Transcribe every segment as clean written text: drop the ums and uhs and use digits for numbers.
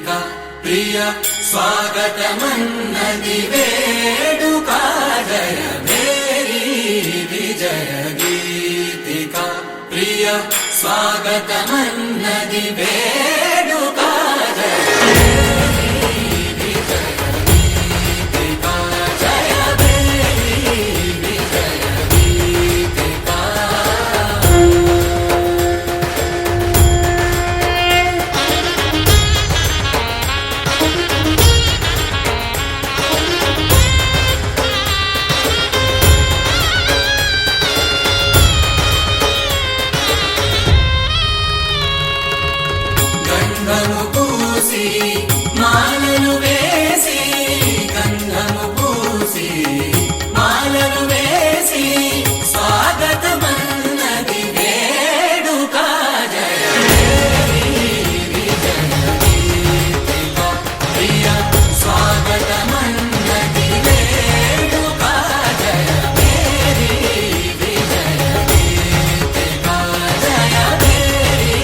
గీతికా ప్రియ స్వాగతమన్నది వేడుక జయ మేరీ విజయ గీతికా ప్రియ స్వాగతమన్నది వేడుక జయ మాలలు వేసి గంధము పూసి మాలలు వేసి స్వాగతమన్నది వేడుక జయ విజయ గీతికా ప్రియ స్వాగతమన్నది వేడుక జయ మేరీ విజయ గీతికా జయ మేరీ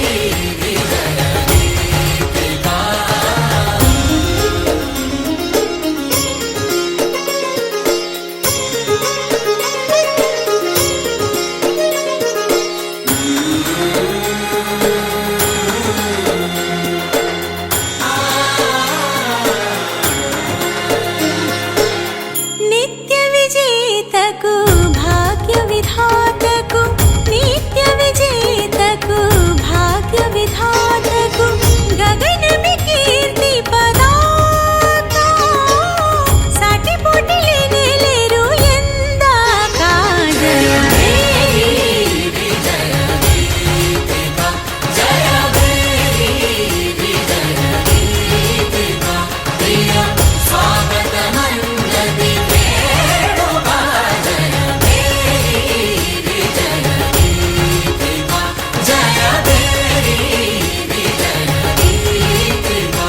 విజయ గీతికా నిత్య విజేతకు భాగ్య విధాతకు నిత్య విజేతకు భాగ్య విధాతకు గగనమి కీర్తి పదాక సాటి పోటీ లేరు ఎందాక జయ మేరీ విజయ గీతికా జయ మేరీ విజయ గీతికా ప్రియ స్వాగతమన్నది వేడుక జయ మేరీ విజయ గీతికా జయ మేరీ విజయ గీతికా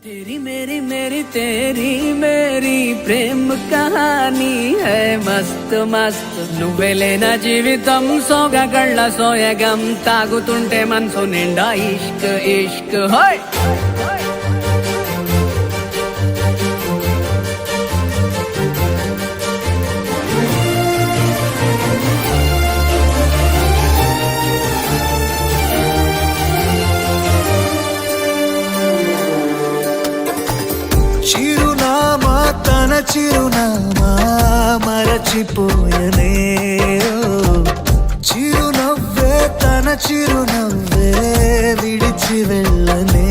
तेरी मेरी मेरी तेरी मेरी प्रेम कहानी है मस्त मस्त నువ్వెలేనా జీవితం సోగగళ్ళ సోయగం తాగుతుంటే మనసు నిండా ఇష్క్ ఇష్క్ హోయ్ చిరునామా తన చిరునామా మరచిపోయనే చిరునవ్వే తన చిరునవ్వే విడిచి వెళ్ళనే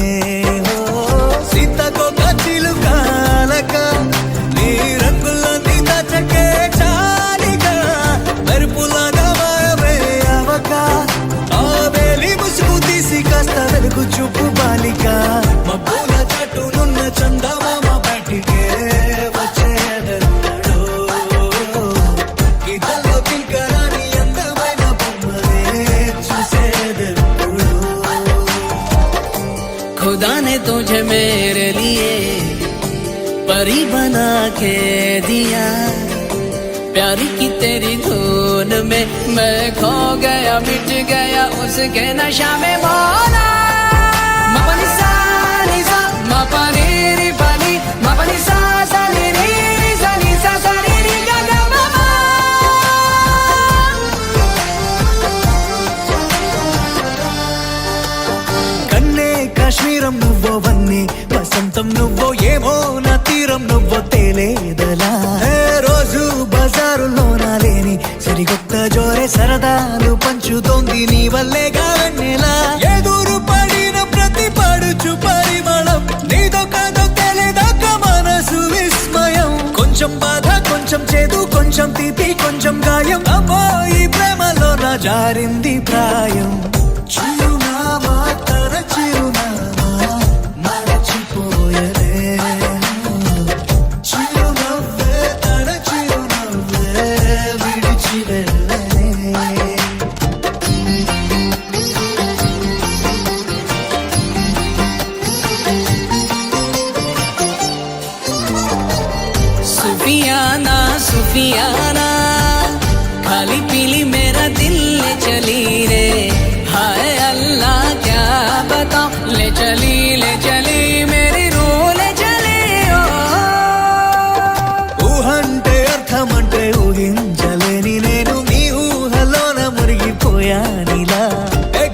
సీతకొక చిలుకాలక నీ రంగులన్నీ దచకే చాలిగా మెరుపులాగా మాయమే అవక ఆ వేలి ముసుగు తీసి కాస్త వెలుగు చూపు బాలిక మబ్బుల చట్టునున్న చందమామ బయటికే వచ్చేదన్నాడు ఇదల్లో కింకరాని అందమైన బొమ్మలే చూసేదన్నాడు खुदा ने तुझे मेरे लिए परी बना के दिया प्यार की तेरी धुन में मैं खो गया मिट गया उसके नशा में मौला मपनी सा नी सा मपनी री पनी मपनी सा सा नी री सा नी सा सा नी री गा गा मा मा కన్నే కాశ్మీరం నువ్వో వన్నే వసంతం నువ్వో ఏమో నా తీరం నువ్వో తేలేదలా రోజు బజారులో నా లేని సరికొత్త జోరే సరదాలు పంచుతోంది నీ వల్లేగా వెన్నెలా ఎదురు పడిన ప్రతి పడుచు పరిమళం నీదో కాదో తెలియదాకా మనసు విస్మయం కొంచెం బాధ కొంచెం చేదు కొంచెం తీపి కొంచెం గాయం అమ్మో ఈ ప్రేమలో నా జారింది ప్రాయం చిరునామా తన చిరునామా మరచిపోయలే చిరునవ్వే सुफियाना सुफियाना खाली पीली मेरा दिल ले चली रे हाय अल्लाह क्या बताऊं ले चली मेरी रूह ले चली ओ ఊహంటే అర్థమంటే ఊహించలేని నేను నీ ఊహలోన మురిగిపోయానిలా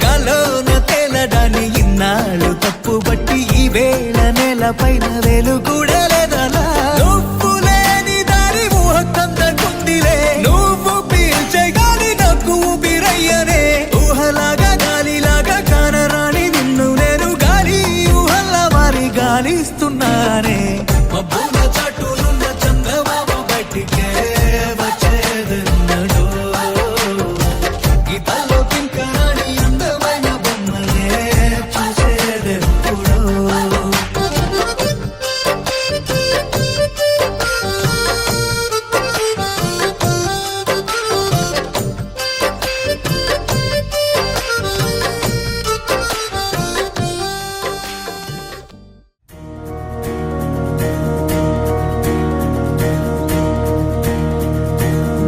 గాల్లోన తేలడాన్ని ఇన్నాళ్ళు తప్పు బట్టి ఈ వేళ నేల పైన వేలు కూడా లేదలా నువ్వు లేని దారి ఊహ కందకుందిలే నువ్వు పీల్చే గాలి నాకు ఊపిరయ్యనే ఊహలాగా గాలిలాగా కానరాని నిన్ను నేను గాలి ఊహల్లా మారి గాలిస్తున్నానే మబ్బుల చాటులున్న చందమామ బయటికే వచ్చేదెన్నడో గీతాల్లో కింకరాని అందమైన బొమ్మలే చూసేదెప్పుడో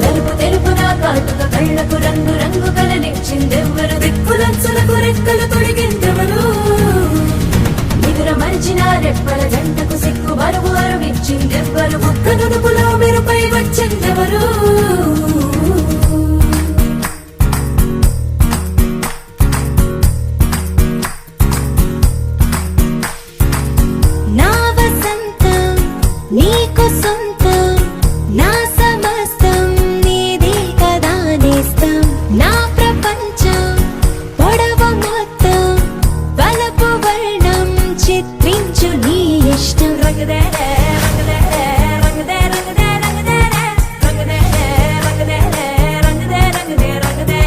నలుపు తెలుపున కాటుక కళ్ళకు రంగు రంగు కలనిచ్చిందెవ్వరు దిక్కులచ్చులకు రెక్కలు తొడిగిందెవరు నిదుర మరిచిన రెప్పల జంటకు సిక్కు బరువు అరువిచ్చిందెవ్వరు ఒక్క నునుపులో మెరుపై వచ్చిందెవరు నా వసంతం నీకు సొంతం నా సమస్తం నీది కదా నేస్తం నా ప్రపంచం పొడవు మొత్తం వలపు వర్ణం చిత్రించు నీ ఇష్టం రంగదే రంగదే రంగదే రంగదే రంగదే రంగదే రంగదే రంగదే రంగదే రంగదే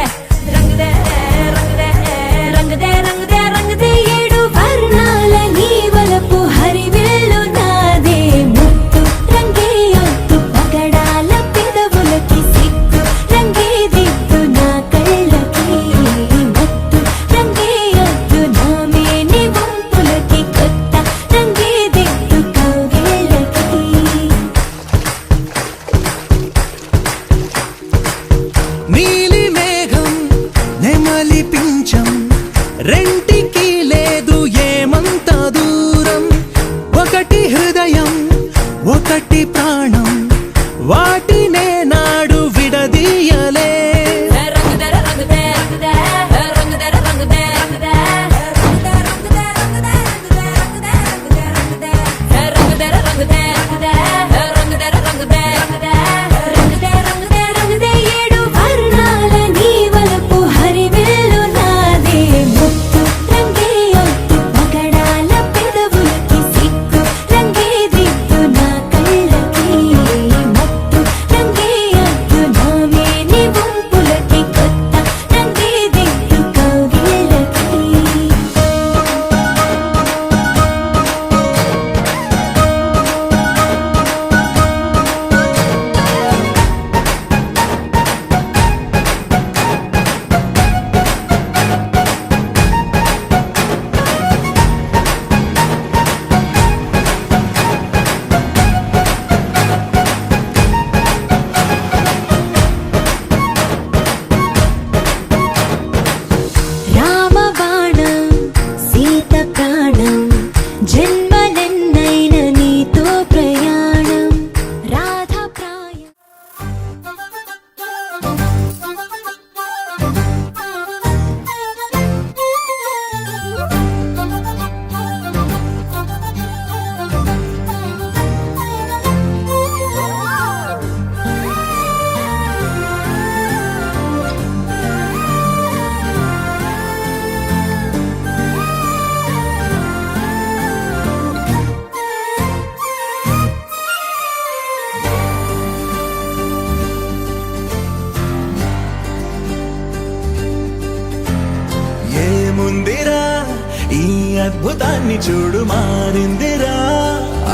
రంగదే రంగదే రంగదే రంగదే రంగదే ఏడు వర్ణాల నీ వలపు హరివేలు నాదే ముత్తు రంగే ఒత్తు పగడాల పెదవులకి సిగ్గు రంగే దిద్దు నా కళ్ళకి మత్తు రంగే ఒత్తు నా మేని వంపులకి కొత్త రంగే దిద్దు కౌగిళ్ళకి నీలి మేఘం నెమలి పించం రెంటికి లేదు ఏమంత దూరం ఒకటి హృదయం ఒకటి ప్రాణం వాటినే నాడు విడదీయలే రంగదే రంగదే రంగదే రంగదే రంగదే రంగదే రంగదే రంగదే రంగదే రంగదే రంగదే రంగదే రంగదే రంగదే రంగదే ఏడు వర్ణాల నీ వలపు హరివేలు నాదే ముత్తు రంగే ఒత్తు పగడాల పెదవులకి సిగ్గు రంగే దిద్దు నా కళ్ళకి మత్తు రంగే ఒత్తు నా మేని వంపులకి కొత్త రంగే దిద్దు కౌగిళ్ళకి రామబాణం సీత ప్రాణం జన్మలెన్నైన నీతో ప్రయాణం రాధా ప్రాయం ఏముందిరా ఈ అద్భుతాన్ని చూడు మారిందిరా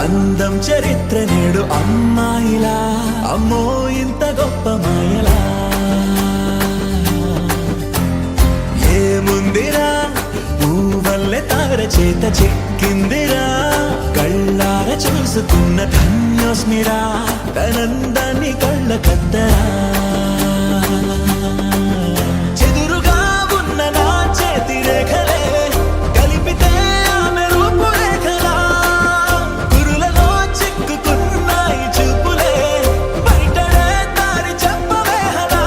అందం చరిత్ర నేడు అమ్మాయిలా అమ్మో ఇంత గొప్ప మాయలా ఏముందిరా పూవల్లె తార చేత చెక్కిందిరా కళ్ళార చూసుకున్న ధన్యోస్మిరా తనందాన్ని కళ్ళ కద్దరా చెదురుగా ఉన్న నా చేతి రేఖలే కలిపితే ఆమె రూపురేఖలా కురులలో చిక్కుకున్నాయి చూపులే బయటనే దారి చెప్పవేహలా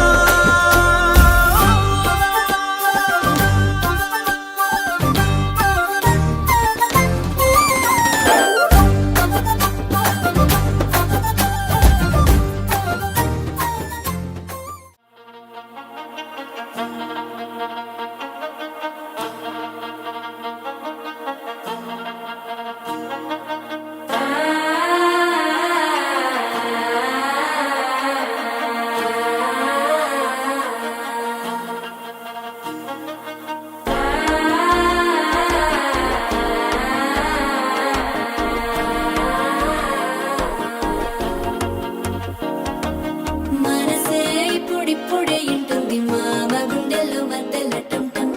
మనసే ఇప్పుడిప్పుడే ఇంటుంది మామ గుండెల్లో మధ్యల టంటం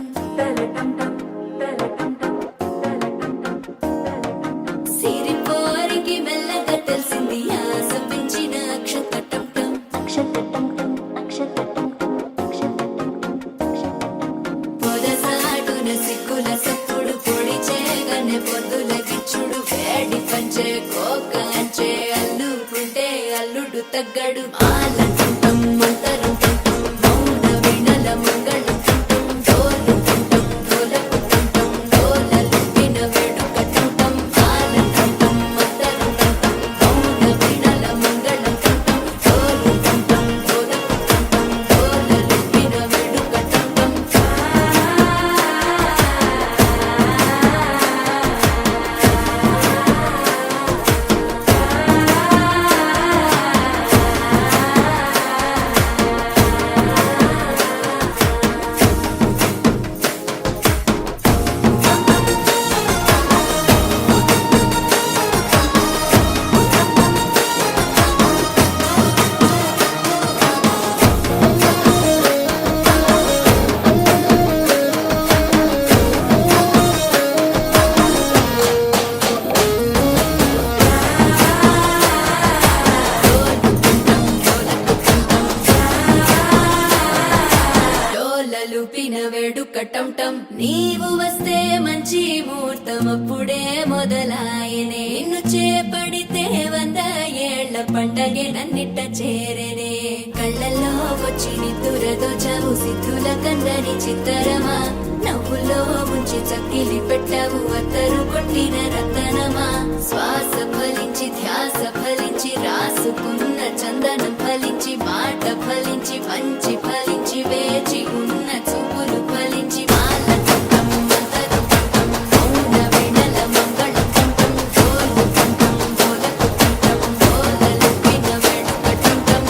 సిరిపోరికి మెల్లగా తెలిసింది ఆశ పెంచిన పొదసాటున సిక్కుల సప్పుడు పొడి చేయగానే పొద్దుల గిచ్చుడు వేడి పంచే కోకంచే అల్లుకుంటే అల్లుడు తగ్గడు ఆలంటుంటం మంతరం టుంటం మౌన వినల మంగళం టుంటం డోలు టుంటం డోలకు టుంటం డోలలు విన వేడుక టుంటం ఆలంటుంటం మంతరం టుంటం మౌన వినల మంగళం టుంటం డోలు టుంటం డోలకు టుంటం డోలలు విన వేడుక టుంటం డోలలుపిన వేడుక టంటం నీవు వస్తే మంచి ముహూర్తం అప్పుడే మొదలాయనే నిన్ను చేపడితే 100 ఏళ్ల పండగే నన్నిట్ట చేరేనే కళ్ళల్లో వచ్చి నిద్దురదో చవు సిద్ధుల కందని చిత్తరమా నవ్వులో ముంచి చక్కిలి పెట్టావు అత్తరు కొట్టిన రతనమా శ్వాస ఫలించి ధ్యాస ఫలించి రాసుకున్న చందనం ఫలించి మాట ఫలించి మంచి ఫలించి వేచి ఉన్న చూపులు ఫలించి మాల టుంటం మంతరం టుంటం మౌన వినల మంగళం టుంటం డోలు టుంటం డోలకు టుంటం డోలలు విన వేడుక టుంటం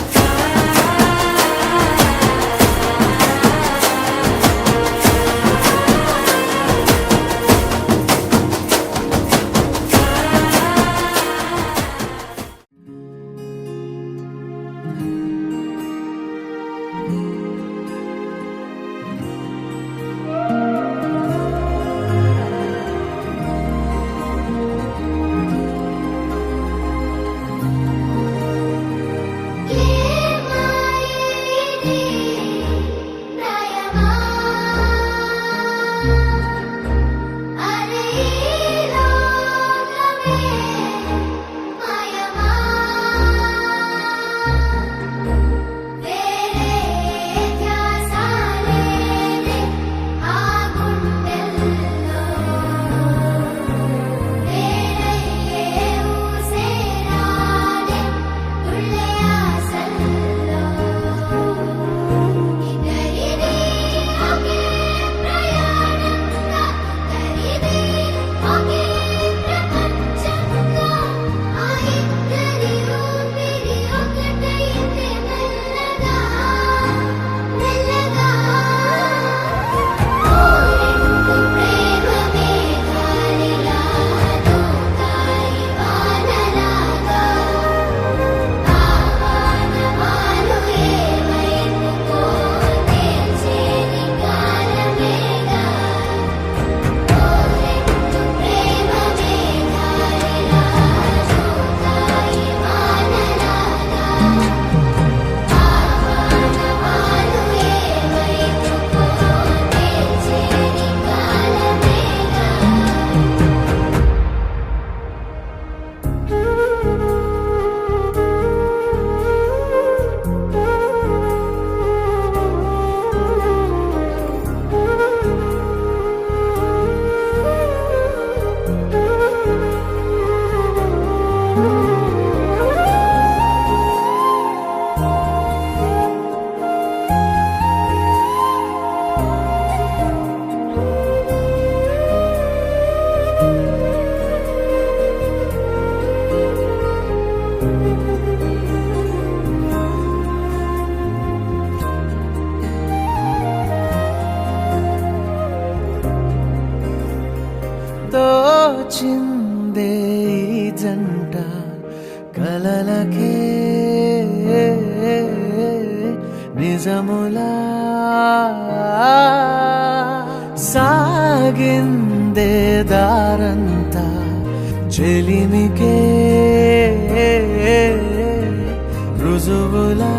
నిజములా సాగిందే దారంతా చెలిమికే రుజువులా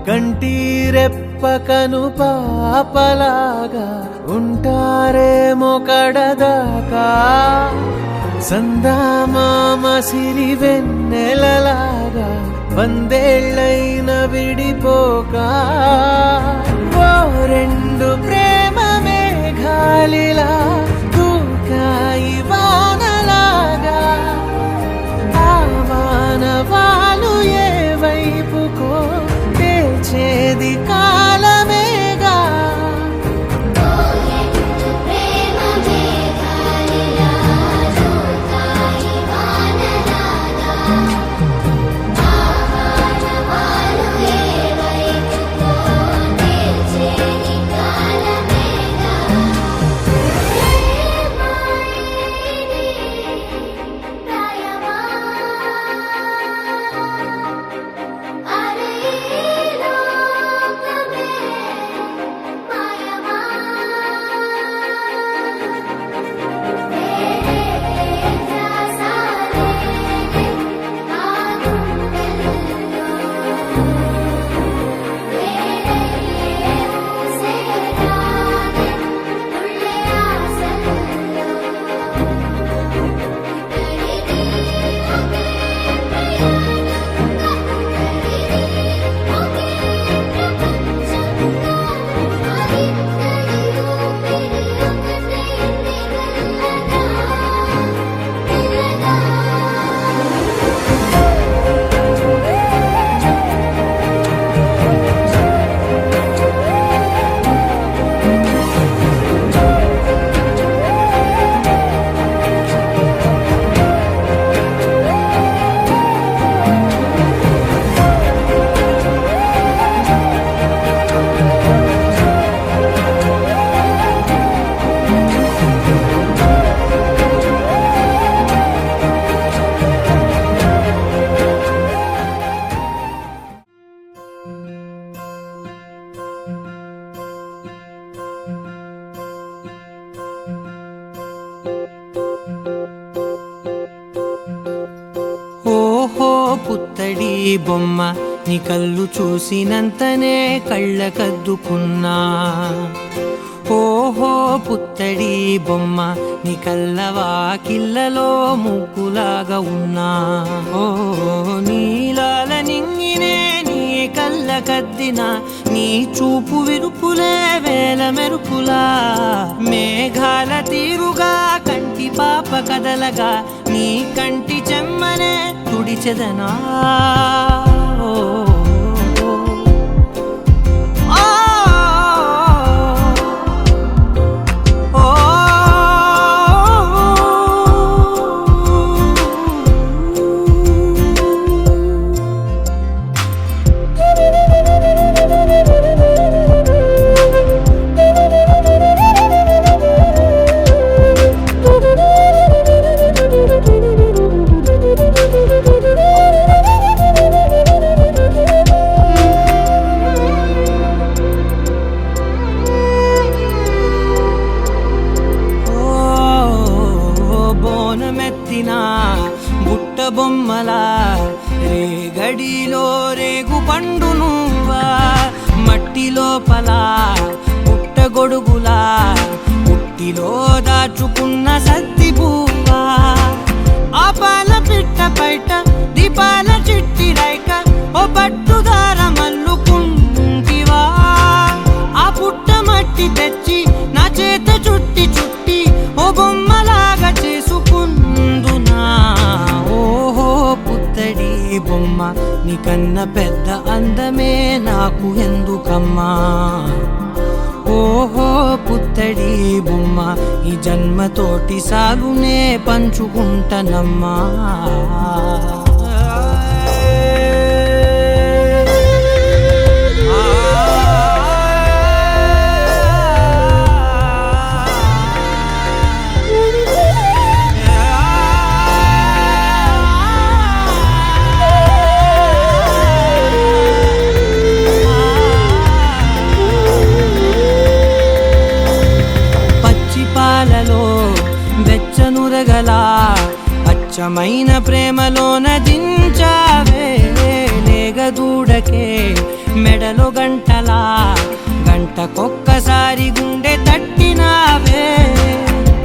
కంటిరెప్పకను పాపలాగా ఉంటారేమో కడదాకా సందామామ సిరి వెన్నెలలాగా వందేళ్ళైన విడిపోక ఓ రెండు ప్రేమ మేఘాలిలా దూకాయి వానలాగా ఆ వానవాలు ఏ వైపుకో తెచేది కాలమేగా పుత్తడి బొమ్మ నీ కళ్ళు చూసినంతనే కళ్ళకద్దుకున్నా ఓహో పుత్తడి బొమ్మ నీ కళ్ళవాకిళ్ళలో ముగ్గులాగా ఉన్నా ఓ నీలాల నింగినే నీ కళ్ళకద్దిన నీ చూపు విరుపులే వేల మెరుపులా మేఘాల తీరుగా కంటి పాప కదలగా నీ కంటి చెమ్మనే తుడిచెదనా బుట్ట బొమ్మలా రేగడిలో రేగు పండు నువ్వా మట్టి లోపల పుట్ట గొడుగులా పుట్టిలో దాచుకున్న సత్తి పువ్వా ఆ పాల పిట్ట బయట దీపాల చిట్టి రైక ఓ పట్టుదార మల్లుకుంటివా ఆ పుట్ట మట్టి తెచ్చి నా చేత చుట్టి చుట్టి ఓ బొమ్మలాగా చేసుకుందునా ఓహో పుత్తడి బొమ్మ నీకన్నా పెద్ద అందమే నాకు ఎందుకమ్మా ఓహో పుత్తడి బొమ్మ ఈ జన్మతోటి సాగునే పంచుకుంటనమ్మా అందమైన ప్రేమలోన దించావే లేగదూడకే మెడలో గంటలా గంటకొక్కసారి గుండె తట్టినావే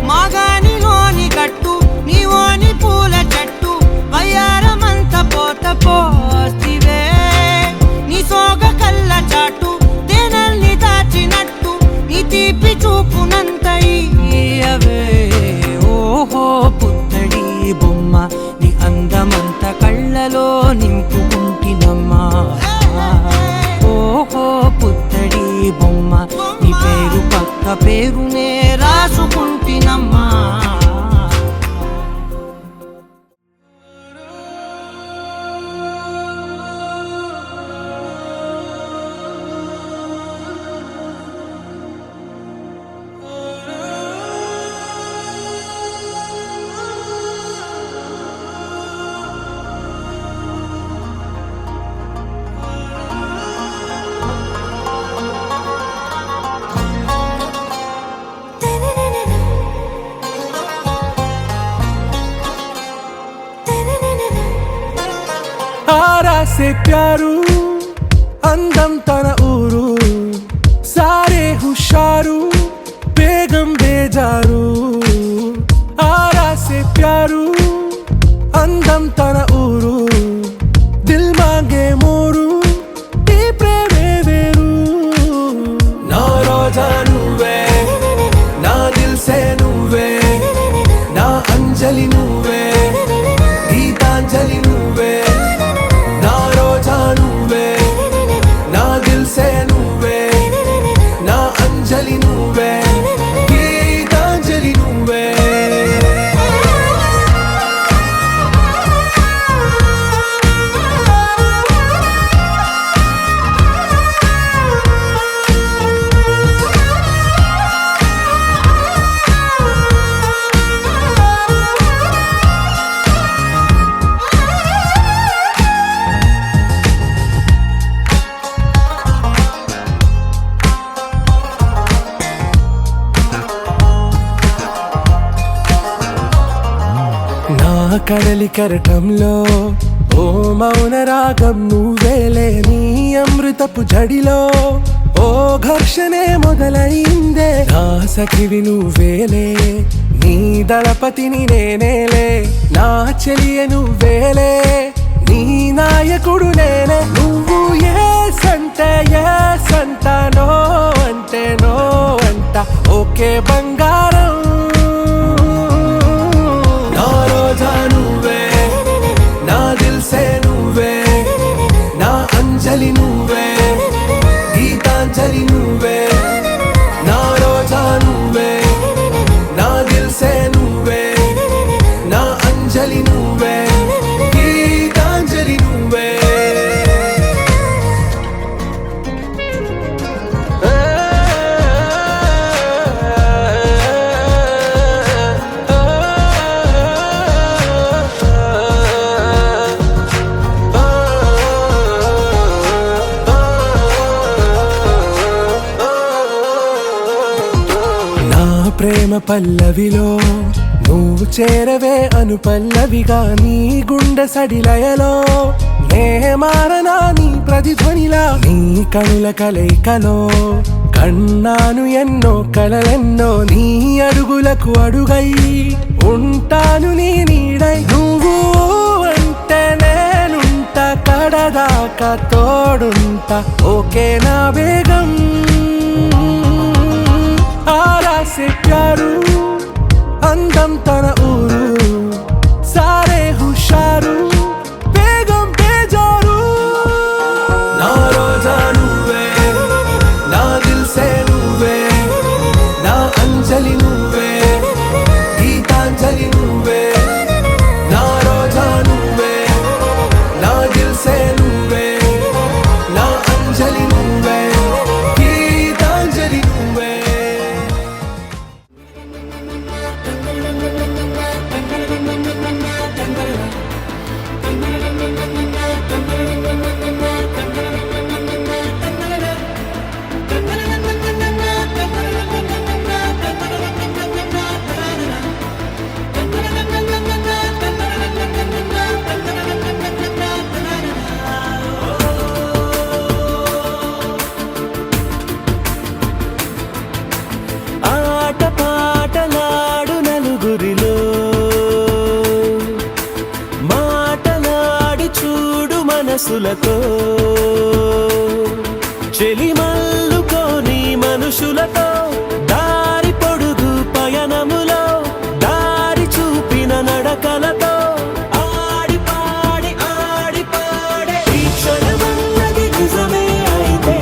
మాగానిలోని గట్టు నీవోని పూల చెట్టు వయ్యారమంత పోత పోస్తివే నీ సోగ కళ్ళ చాటు తేనల్ని దాచినట్టు నీ తీపి చూపునంత ఇయ్యవే ఓహో పుత్తడి బొమ్మ నీ అందమంత కళ్ళలో నింపుకుంటినమ్మా ఓహో పుత్తడి బొమ్మ నీ పేరు పక్క పేరునే రాసుకుంటినమ్మా आरा से प्यारू అందం తన ఊరు సారే హుషారు బేగం బేజారు ఆరా సే ప్యారు అందం తన ఊరు దిల్ మాంగే మోరు ఈ ప్రేమే వేరు నా రోజా నువ్వే నా దిల్ సే నువ్వే నా అంజలి నువ్వే గీతాంజలి నువ్వే నా రోజా నువ్వే నా దిల్ సే నువ్వే నా అంజలి నువ్వే గీతాంజలి నువ్వే నా కడలి కరటంలో ఓ మౌన రాగం నువ్వేలే నీ అమృతపు జడిలో ఓ ఘర్షణే మొదలైందే నా సఖివి నువ్వేలే నీ దళపతిని నేనేలే నా చెలియ నువ్వేలే నీ నాయకుడు నేనే నువ్వు ఏ సంట నో అంటే నో అంట ఓకే బంగారం నా రోజా నువ్వే నా దిల్ సే నువ్వే నా అంజలి నువ్వే గీతాంజలి నువ్వే నా రోజా నువ్వే నా దిల్ సే నువ్వే నా అంజలి నువ్వే గీతాంజలి నువ్వే నా ప్రేమ పల్లవిలో నువ్వు చేరవే అను పల్లవిగా నీ గుండె సడిలయలో నే మారనా నీ ప్రతిధ్వనిలా నీ కనుల కలయికలో కన్నాను ఎన్నో కలలెన్నో నీ అడుగులకు అడుగై ఉంటాను నీ నీడై నువ్వు అంటే నేనుంట కడదాకా తోడుంట ఓకే నా బేగం ఆరా సే ప్యారు అందం తన ఊరు సారే హుషారు బేగం బేజారు నా రోజా నువ్వే నా దిల్ సే నువ్వే నా అంజలి నువ్వే గీతాంజలి నువ్వే నా రోజా నువ్వే నా దిల్ సే నువ్వే నా అంజలి నువ్వే గీతాంజలి నువ్వే మనసులతో చెలిమల్లుకోని మనుషులతో దారి పొడుగు పయనములో దారి చూపిన నడకలతో ఆడి పాడే ఈ క్షణమన్నది నిజమే అయితే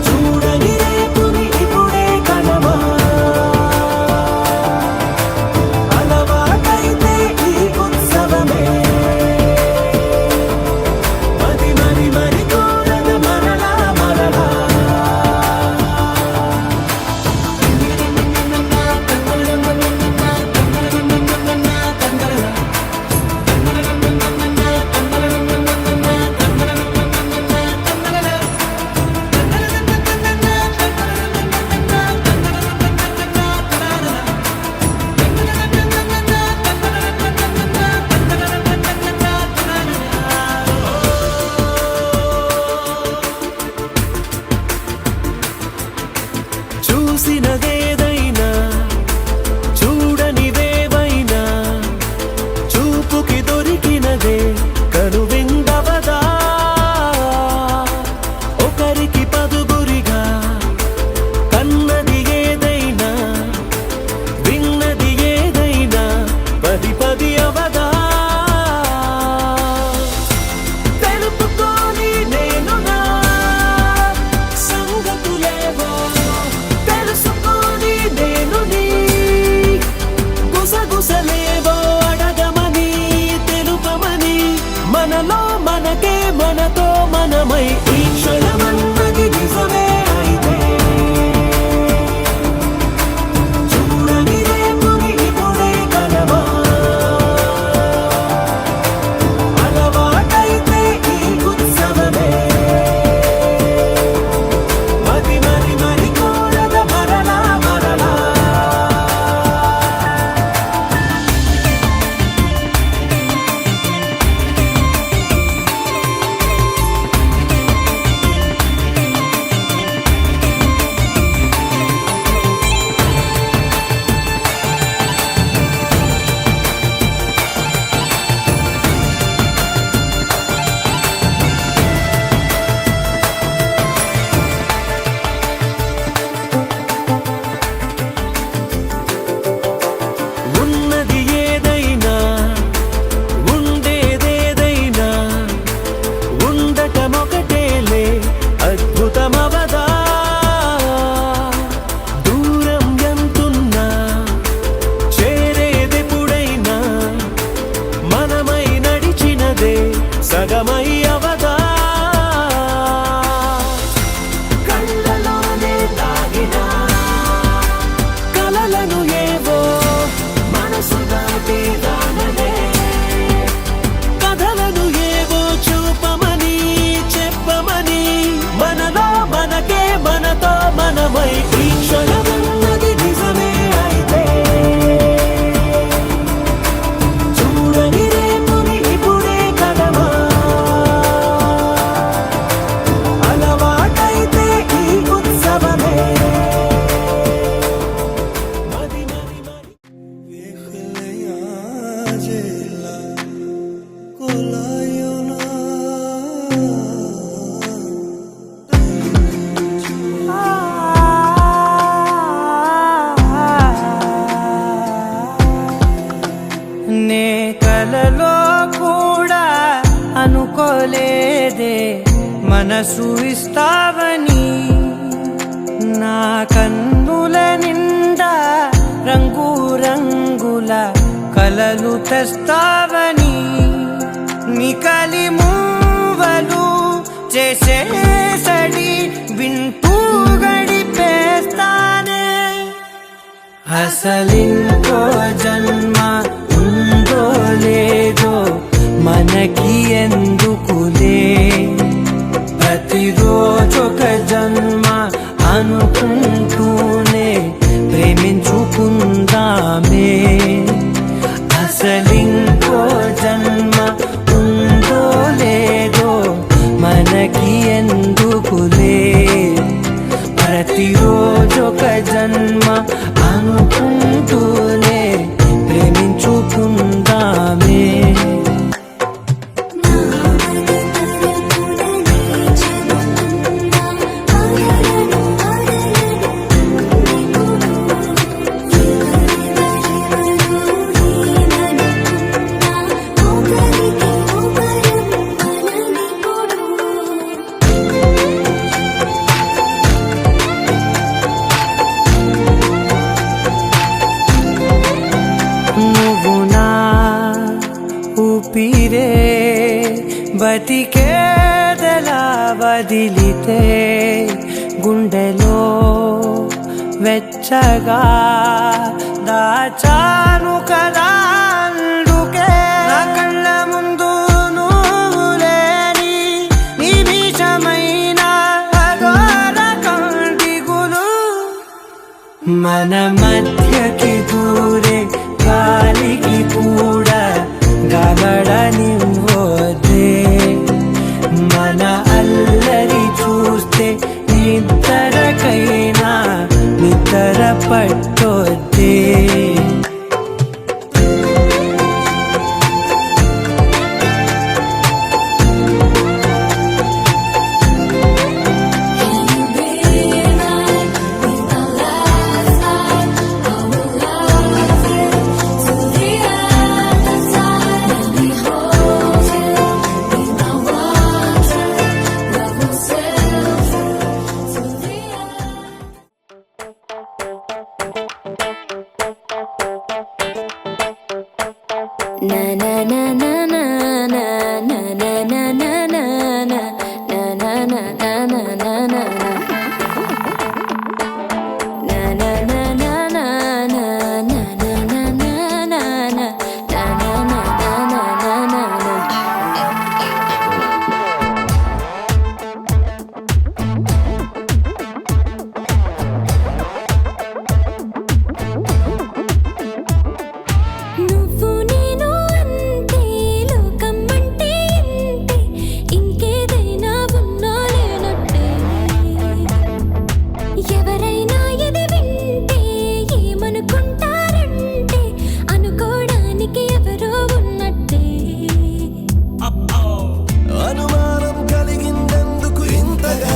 చూడని రేపుని ఇప్పుడే కలవా అలవాటైతే ఈ ఉత్సవమే మరి కోరద మరలా చూసినదేదైనా చూడనిదేవైనా చూపుకి దొరికినదే కనువిందవదా ఒకరికి పదుగురిగా కన్నది ఏదైనా విన్నది ఏదైనా పది అవదా తెలుపుకోని నేను నా సంగతులేవో తెలుసుకొని నేను నీ గుసగుసలేవో అడగమని తెలుపమని మనలో మనకే మనతో మనమై ఈ క్షణమన్నది నిజమే అయితే చూడని రేపుని ఇప్పుడే కలవా అలవాటైతే ఈ ఉత్సవమే మరి కోరద మరలా ఉన్నది ఏదైనా ఉండేదేదైనా ఉండటమొకటేలే అద్భుతమవదా దూరం ఎంతున్నా చేరేదెప్పుడైనా మనమై నడిచినదే సగమై అవదా కళ్ళలోనే దాగిన కలలను ఏవో మనసు దాటి రానలే కథలను ఏవో చూపమని చెప్పమని మనలో మనకే మనతో మనమై ఈ క్షణమన్నది నిజమే అయితే చూడని రేపుని ఇప్పుడే కలవా అలవాటైతే ఈ ఉత్సవమే మరి నే కలలో కూడా అనుకోలేదే మనసు ఇస్తావని నా కన్నుల నిండా రంగు రంగుల కలలు తెస్తావని నికలి మూవలు చేసేసడి వింటూ గడిపేస్తానే అసలింకో జన్మ ఉందో లేదో మనకి ఎందుకులే ప్రతిరోజొక జన్మ అనుకుంటూనే ప్రేమించుకుందామే అసలింకో జన్మ ఉందో లేదో మనకి ఎందుకులే ప్రతిరోజొక జన్మ అనుకుంటూనే ప్రేమించుకుందామే ఊపిరే బతికేదలా వదిలితే గుండెలో వెచ్చగా దాచాను కదా అందుకే నా కళ్ళ ముందు నువ్వు లేని నిమిషమైన అఘోర కంటిగులు మన మధ్యకి దూరే గాలికి కూడా గగడనివ్వదే మన అల్లరి చూస్తే నిద్రకైనా నిద్ర పట్టొద్దే Na na na na na na na na na na na na na na na na na na నువ్వు నేను అంతే లోకం అంటే ఇంతే ఇంకేదైనా ఉన్నా లేనట్టే ఎవరైనా ఇది వింటే ఏమనుకుంటారంటే అనుకోవడానికి ఎవరో ఉన్నట్టే అనుమానం కలిగిందెందుకు ఇంతగా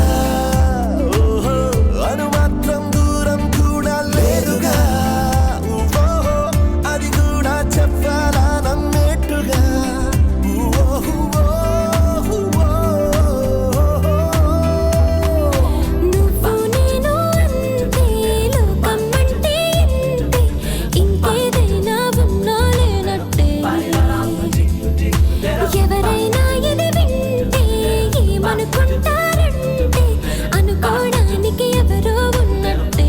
ఓహో అనుమాత్రం దూరం కూడా లేదుగా ఓహో అది కూడా చెప్పాలా నమ్మేట్టుగా నువ్వు నేను అంతే లోకం అంటే ఇంతే ఇంకేదైనా ఉన్నా లేనట్టే ఎవరైనా ఇది వింటే ఏమనుకుంటారంటే అనుకోవడానికి ఎవరో ఉన్నట్టే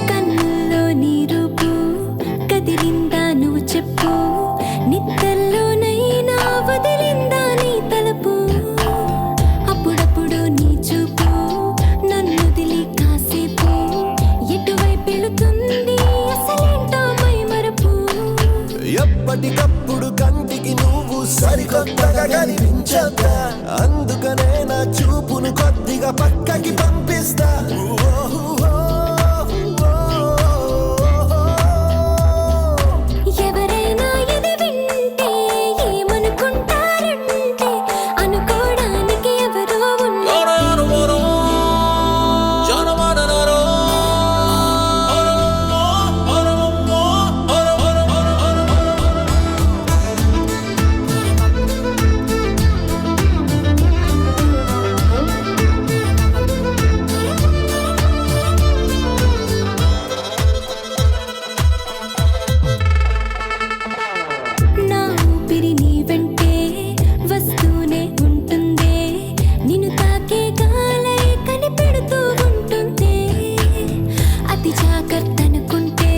కన్నుల్లో నీ రూపు కదిలిందా నువ్వు చెప్పు నిద్రలోనైనా వదిలిందా నీ తలపు అప్పుడప్పుడు నీ చూపు నన్ను వదిలి కాసేపు ఎటువైపు వెళుతుంది అసలేంటో మైమరపు ఎప్పటికప్పుడు కంటికి నువ్వు సరికొత్తగా కనిపించద్దా అందుకనే నా చూపును కొద్దిగా పక్కకి పంపిస్తా ఎవరైనా ఇది వింటే ఏమనుకుంటారంటే అనుకోవడానికి ఎవరో ఉన్నట్టే నా ఊపిరి నీ వెంటే వస్తూనే ఉంటుందే నిన్ను తాకే గాలై కనిపెడుతూ ఉంటుందే అతి జాగ్రత్త అనుకుంటే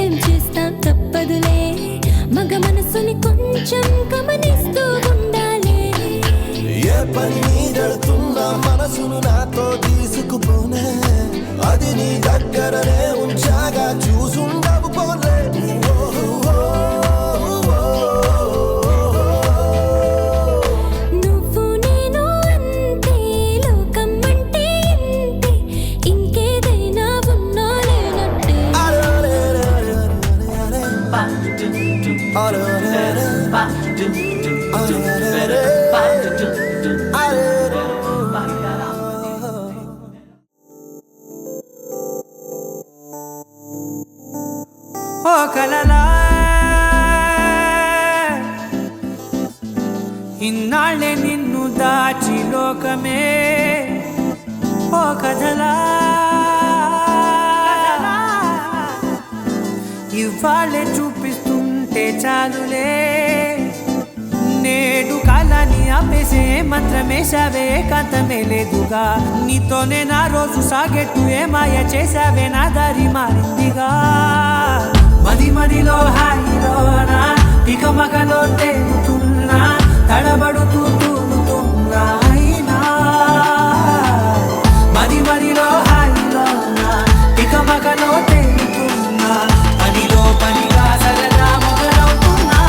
ఏం చేస్తాం తప్పదులే మగ మనసుని కొంచెం గమనిస్తూ ఉండాలి ఏ పని నీడడుతున్నా మనసును నాతో తీసుకుపోనే అది నీ దగ్గరనే ఉంచాగా చూసుండవు పోలే నువ్వు నేను అంతే లోకం అంటే ఇంతే ఇంకేదైనా ఉన్నా లేనట్టే అరే ఓ కలలా ఇన్నాళ్ళే నిన్ను దాచి లోకమే ఓ కథలా ఇవాళ్ళే చూపిస్తుంటే చాలులే నేడు కాలాన్ని ఆపేసే మంత్రమేశావే కాంతమే లేదుగా నీతోనే నా రోజు సాగెట్టు ఏ మాయ చేశావే నా దారి మారిందిగా మది మదిలో హాయిలోనా ఇక మగలో తేలుతున్నా తడబడుతూ తూలుతున్నా అయినా మది మదిలో హాయిలోనా ఇక మగలో తేలుతున్నా పనిలో పనిగా సరదా మొదలవుతున్నా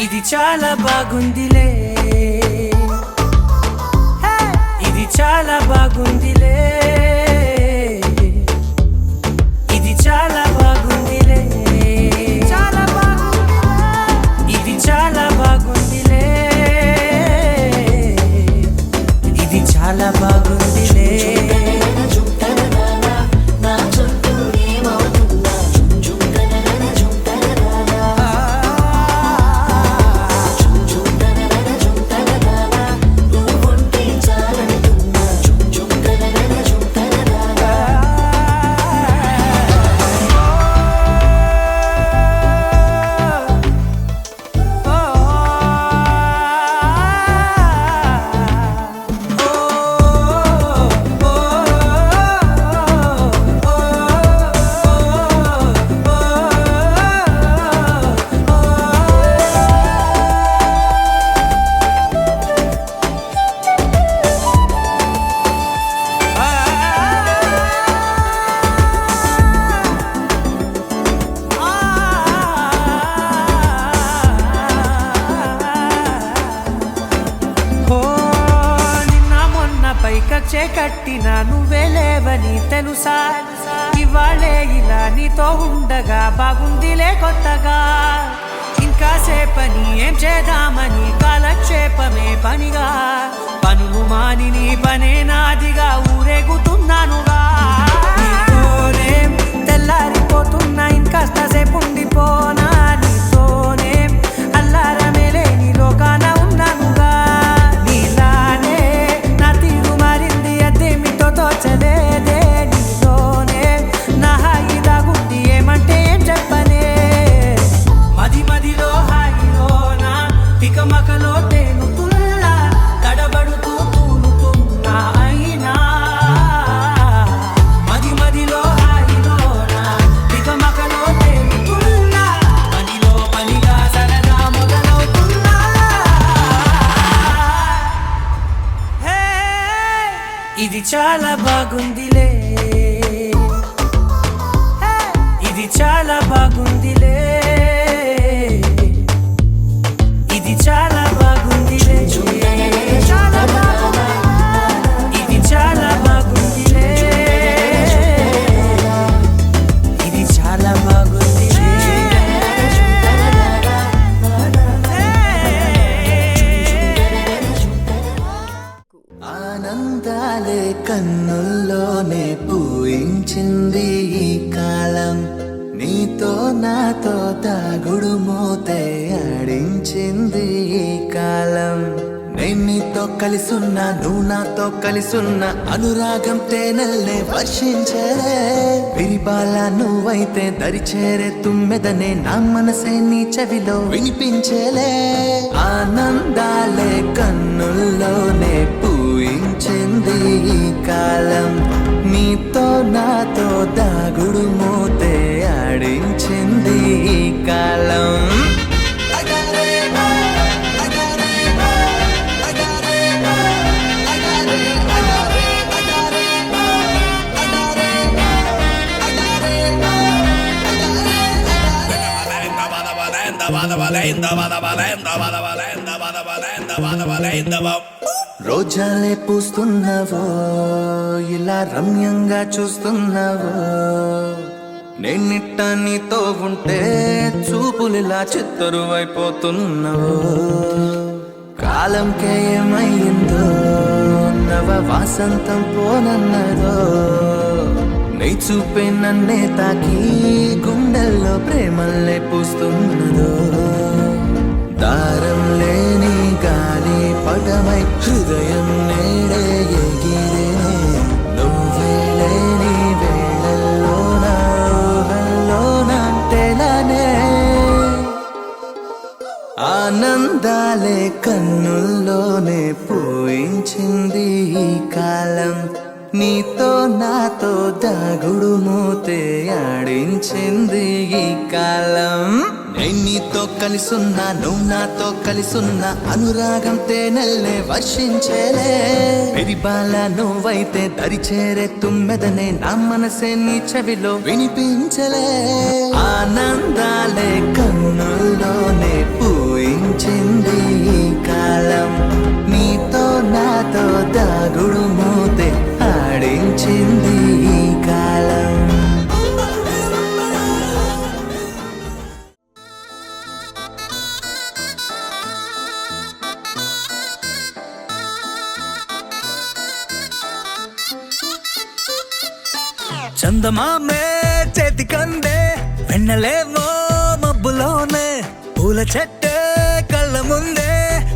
ఇది చాలా బాగుందిలే ఇది చాలా బాగుందిలే ఇది చాలా బాగుందిలే చాలా బాగుంది ఇది చాలా బాగుందిలే ఇది చాలా బాగుందిలే నా చుట్టూ ఏమవుతుందా నువ్వుంటే చాలంటున్నా పైకచ్చే కట్టిన నువ్వే లేవని తెలుసా ఇవాళే ఇలా నీతో ఉండగా బాగుందిలే కొత్తగా ఇంకా సేపని ఏం చేద్దామని కాలక్షేపమే పనిగా పనులు మాని నీ పనే నాదిగా ఊరేగుతున్నానుగా నీతోనే తెల్లారిపోతున్నా ఇంకాస్త సేపు ఉండిపోనా నీతోనే అల్లారమే లేని లోకాన ఉన్నానుగా నీలానే నా తీరు మారింది అదేమిటో తోచలేదే నీతోనే నా హాయి దాగుంది ఏమంటే ఏం చెప్పనే మది మదిలో హాయిలోనా తికమకలో తేలుతున్నా తడబడుతూ తూలుతున్నా అయినా మది మదిలో హాయిలోనా తికమకలో తేలుతున్నా పనిలో పనిగా సరదా మొదలవుతున్నా హే ఇది చాలా బాగుందిలే ఇది చాలా బాగుందిలే ఇది చాలా బాగుందిలే చాలా బాగుంది ఇది చాలా బాగుందిలే ఇది చాలా బాగుందిలే ఆనందాలే కన్నుల్లోనే పూయించింది ఈ కాలం నీతో నాతో తాగుడు మూతే ఆడించింది ఈ కాలం నేను నీతో కలిసున్నా నువ్వు నాతో కలిసున్నా అనురాగం తేనెల్నే వర్షించలే విరిబాల నువ్వైతే దరిచేరే తుమ్మెదనే నా మనసే నీ చెవిలో వినిపించలే ఆనందాలే కన్నుల్లోనే పూయించింది ఈ కాలం నీతో నాతో దాగుడు మూతే ఆడించింది ఈ కాలం రోజాలే పూస్తున్నావో ఇలా రమ్యంగా చూస్తున్నావో నేనిట్ట నీతో ఉంటే చూపులిలా చిత్తరువైపోతున్నావు. కాలంకే ఏమయ్యిందో నవ వాసంతం పోనన్నదో. నీ చూపే నన్నే తాకి గుండెల్లో ప్రేమల్లే పూస్తున్నదో. దారం లేని గాలి పటమై హృదయం నేడే ఎగిరే. నువ్వే లేని వేళల్లో నా ఊహల్లో నా తెలనే. ఆనందాలే కన్నుల్లోనే పూయించింది ఈ కాలం. నీతో నాతో దాగుడు మూతే ఆడించింది ఈ కాలం. నేను నీతో కలిసున్నా నువ్వు నాతో కలిసున్నా అనురాగం తేనెల్లే వర్షించేలే. పెరిబాల నువ్వైతే దరిచేరే తుమ్మెదనే నా మనసే నీ చెవిలో వినిపించలే. ఆనందాలే కన్నుల్లోనే పూయించింది ఈ కాలం. నీతో నాతో దాగుడు మూతే ఆడించింది ఈ కాలం. చందమామే చేతి కందే వెన్నలేమో మబ్బులోనే. పూల చెట్టే కళ్ళ ముందే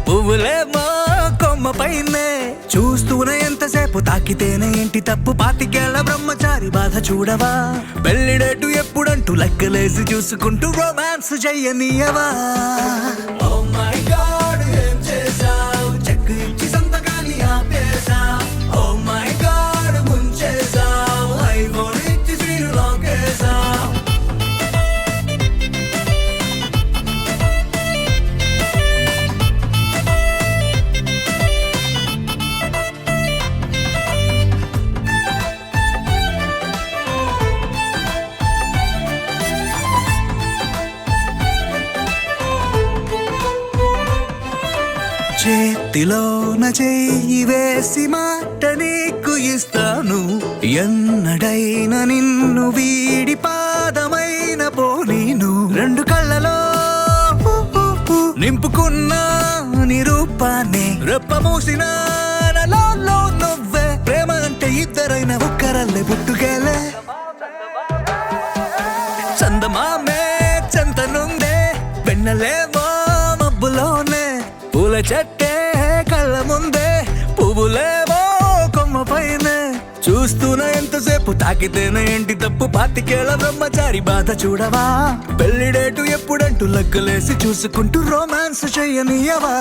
పువ్వులేమో కొమ్మ పైనే. చూస్తూనే ఎంతసేపు తాకితేనే ఏంటి తప్పు. పాతికేళ్ల బ్రహ్మచారి బాధ చూడవా. పెళ్లిడేటు ఎప్పుడంటూ లెక్కలేసి చూసుకుంటూ రొమాన్స్ చెయ్యనీయవా. Oh my God, ఏం చేసావ్? చెక్కు ఇచ్చి సంతకాన్ని ఆపేసావ్. Oh my God, ముంచేసావ్. ఐఫోన్ ఇచ్చి స్క్రీన్ లాగేసావ్. చేతిలోన చెయ్యి వేసి మాట నీకు ఇస్తాను. ఎన్నడైనా నిన్ను వీడి పాదమైన పోనీను. రెండు కళ్ళలో నింపుకున్న నిరూపాన్ని రెప్ప మూసిన నాలో నువ్వే. ప్రేమ అంటే ఇద్దరైన ఒక్కరల్లే పుట్టుకెళ్ళే. చందమామే చెంతనుందే వెన్నలేమో మబ్బులోనే. పూల చెట్టే కళ్ళ ముందే పువ్వులేమో కొమ్మ పైన. చూస్తూనే ఎంతసేపు తాకితేనే ఏంటి తప్పు. పాతికేళ్ల బ్రహ్మచారి బాధ చూడవా. పెళ్లిడేటు ఎప్పుడంటూ లెక్కలేసి చూసుకుంటూ రొమాన్స్ చెయ్యనీయవా.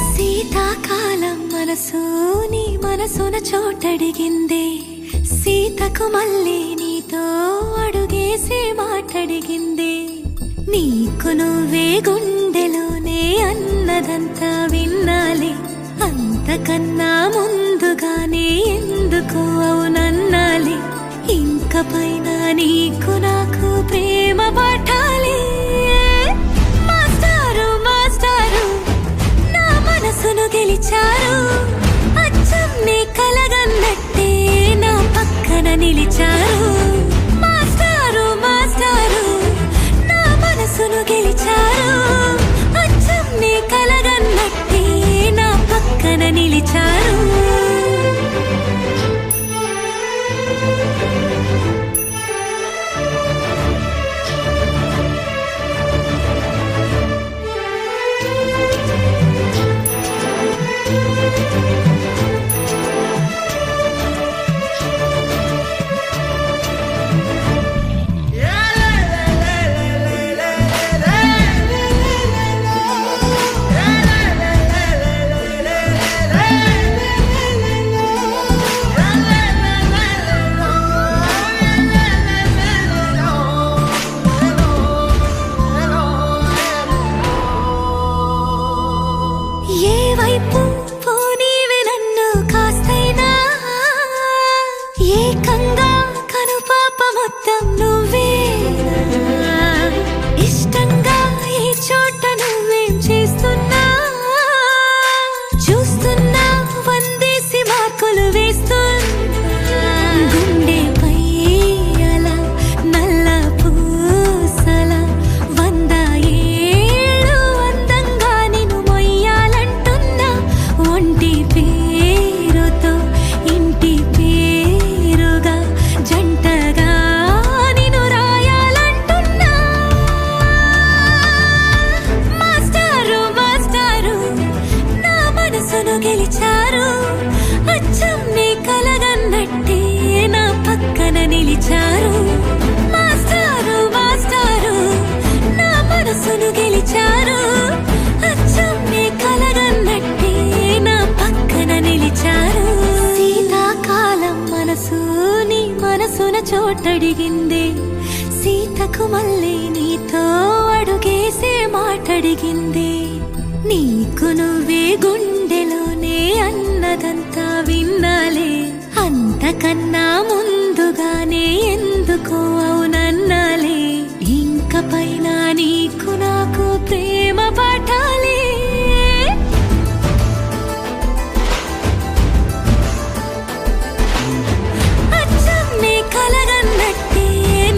శీతాకాలం మనసు నీ మనసున చోటడిగిందే. సీతకు మళ్ళీ నీతో అడుగేసి మాటడిగిందే. నీకు నువ్వే గుండెలోనే అన్నదంతా విన్నాలే. అంతకన్నా ముందుగానే ఎందుకు అవునన్నాలే. ఇంక పైన నీకు నాకు ప్రేమ పట్టాలి. మాస్టారు మాస్టారు నా మనసును గెలిచారు. అచ్చం నీ కలగన్నట్టే నా పక్కన నిలిచారు. మాస్టారు మాస్టారు నా మనసును గెలిచారు. అచ్చం నీ కలగన్నట్టే నా పక్కన నిలిచారు. అంతకన్నా ముందుగానే ఎందుకో అవునన్నాలే ఇంక పైన నీకు నాకు ప్రేమ పాఠాలే అచ్చం నే కలగన్నట్టే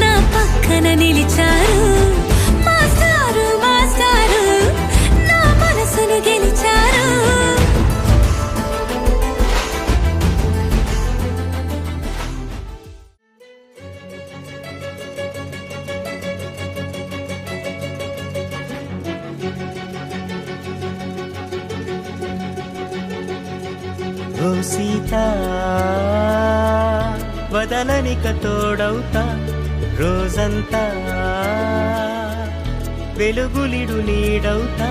నా పక్కన నిలిచారు మాస్టారు మాస్టారు నా మనసును గెలిచారు ఓ సీత వదలనిక తోడవుతా రోజంతా వెలుగులిడు నీడవుతా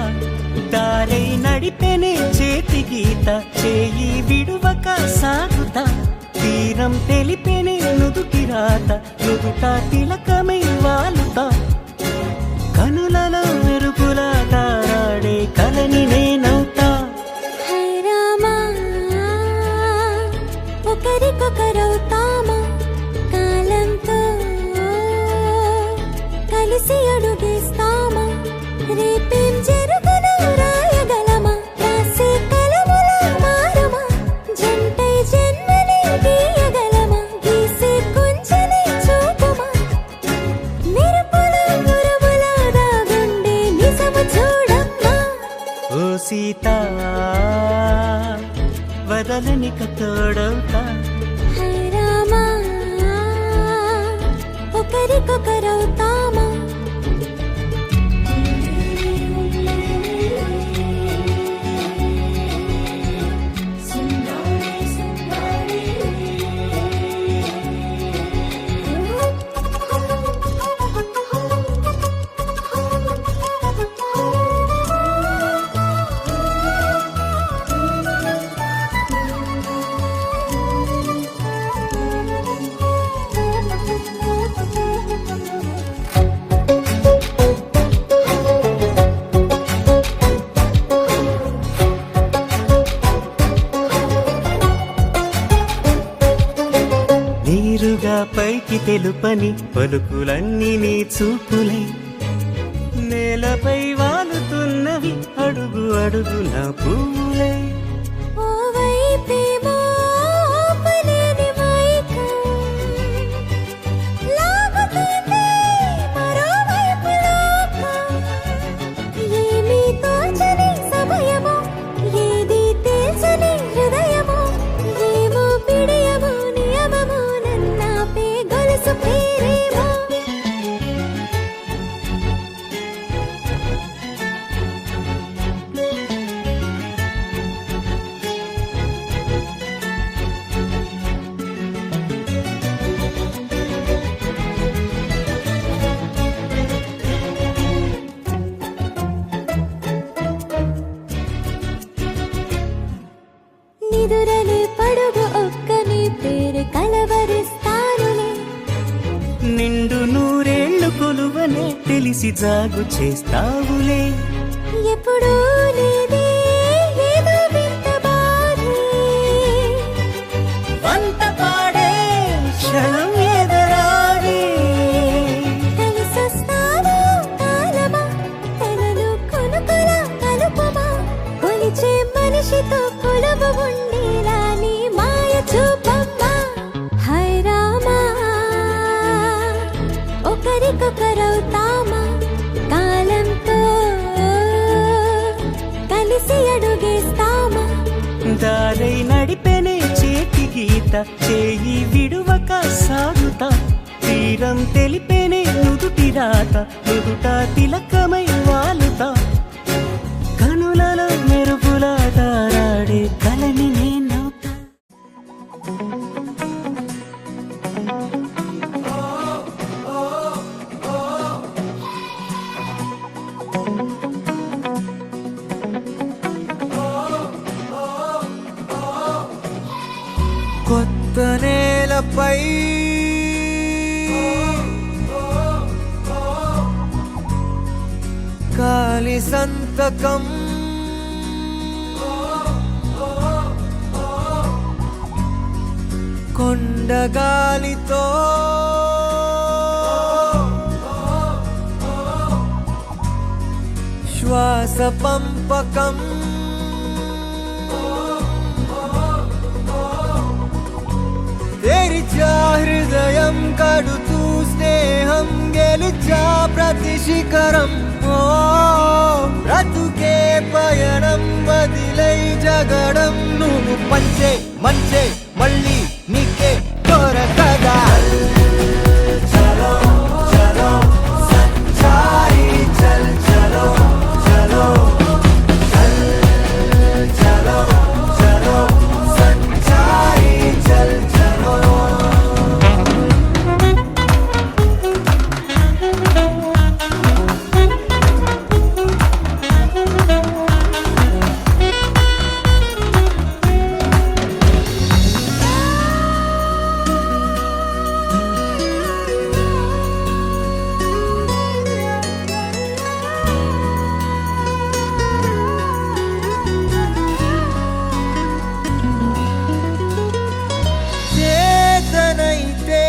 దారై నడిపెనే చేతి గీత చేయి విడువక సాగుతా తీరం తెలిపెనే నుదుటి రాత నుదుట తిలకమై వాలుతా కనులలో మెరుపులా తారాడే కలని నేనవుతా హై రామా ఒకరికొకరవుతామా కాలంతో కలిసి అడుగేస్తామా రేపేం జరుగునో రాయగలమా రాసే కలముల మారమా జంటై జన్మని గీయగలమా గీసే కొంచెని చూపుమా మెరుపుల మురముల దాగుండే నిజము చూడమ్మా ఓ సీత వదలనిక తోడవుతా హై రామా ఒకరికొకరవుతామా నీరుగా పైకి తెలుపని పలుకులన్నీ నీ చూపులై నేలపై వాలుతున్నవి అడుగు అడుగు నా పూలై ఓ వైపేమో ఆపలేని మైకం లాగుతుంది మరోవైపు లోకం ఏమీ తోచని సమయమో ఏది తేల్చని హృదయమో ఏమో పిడియమో నియమమో నన్నాపే గొలుసు పేరేమో నిదురలే పడుగు ఒక్క నీ పేరు కలవరిస్తానులే నిండు నూరేళ్లు కొలువనే తెలిసి జాగు చేస్తావులే ఎప్పుడూ లేదే ఏదో వింత బాధే వంత పాడే క్షణం ఎదరాడే కలిసొస్తావో కాలమా తనను కొనుకొలా కలుపమా కొలిచే మనిషితో కొలువు ఉండేలా నీ మాయ చూపమ్మా హై రామా ఒకరికొకరవుతామా కాలంతో కలిసి అడుగేస్తామా దారై నడిపెనే చేతి గీత చేయి విడువక సాగుతా తీరం తెలిపెనే నుదుటి రాత నుదుట తిలకమై వాలుతా కనులలో మెరుపుల తారాడే కలని నేనవుతా కొత్త నేలపై కాలి సంతకం కొండగాలితో శ్వాస పంపకం తెరిచా హృదయం కడుతూ స్నేహం గెలిచా ప్రతి శిఖరం ఓ బ్రతుకే పయనం వదిలై జగడం నువ్వు పంచే మంచే మళ్ళీ నీకే దొరకదా చలో చలో సంచారి చల్ చలో చలో చలో చలో సంచారి చల్ చలో చేతనైతే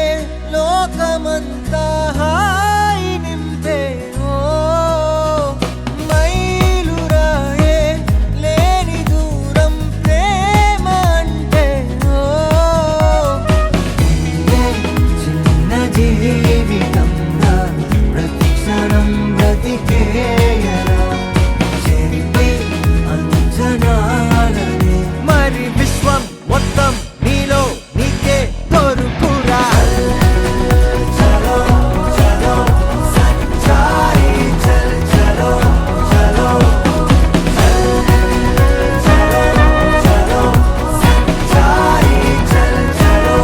లోకమంతా హాయి నింపే ఓ మైలురాయే లేని దూరం ప్రేమ అంటే ఓ చిన్న జీవితంగా ప్రతి క్షణం బ్రతికేయరా చెరిపి అంచనాలనే మరి విశ్వం మొత్తం నీలో నీకే దొరుకురా చలో చలో సంచారి చల్ చలో చలో చలో చలో సంచారి చల్ చలో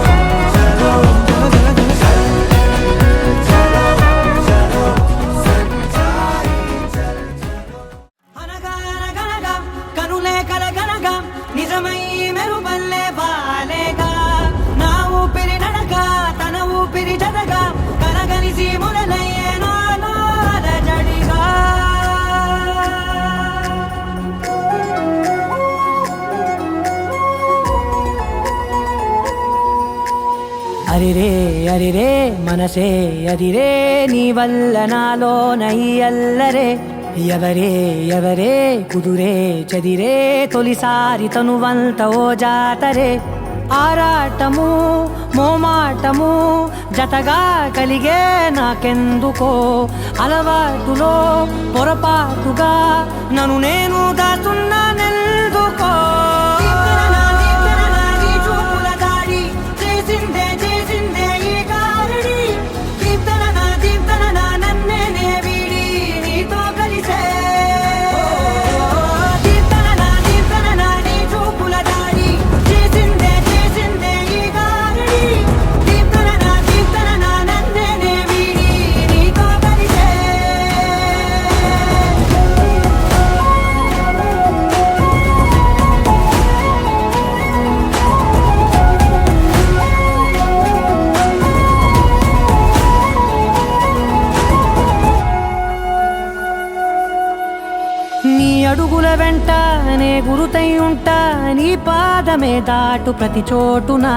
చలో చలో చలో సంచారి చల్ చలో అనగనగనగా కనులే కలగనగా నిజమై మెరుపల్లే వాలేగా నా ఊపిరి నడక తన ఊపిరి జతగా కలగలిసి మొదలయ్యే నాలో అలజడిగా అరిరే అరిరే మనసే అరిరే నీ వల్ల నాలో నై అల్లరే ఎవరే ఎవరే కుదురే చదిరే తొలిసారి తనువంత ఓ జాతరే ఆరాటము మోమాటము జతగా కలిగే నాకెందుకో అలవాటులో పొరపాటుగా నన్ను నేను దాచున్నానెందుకో నీ అడుగుల వెంట నే గురుతై ఉంటా నీ పాదమే దాటు ప్రతి చోటున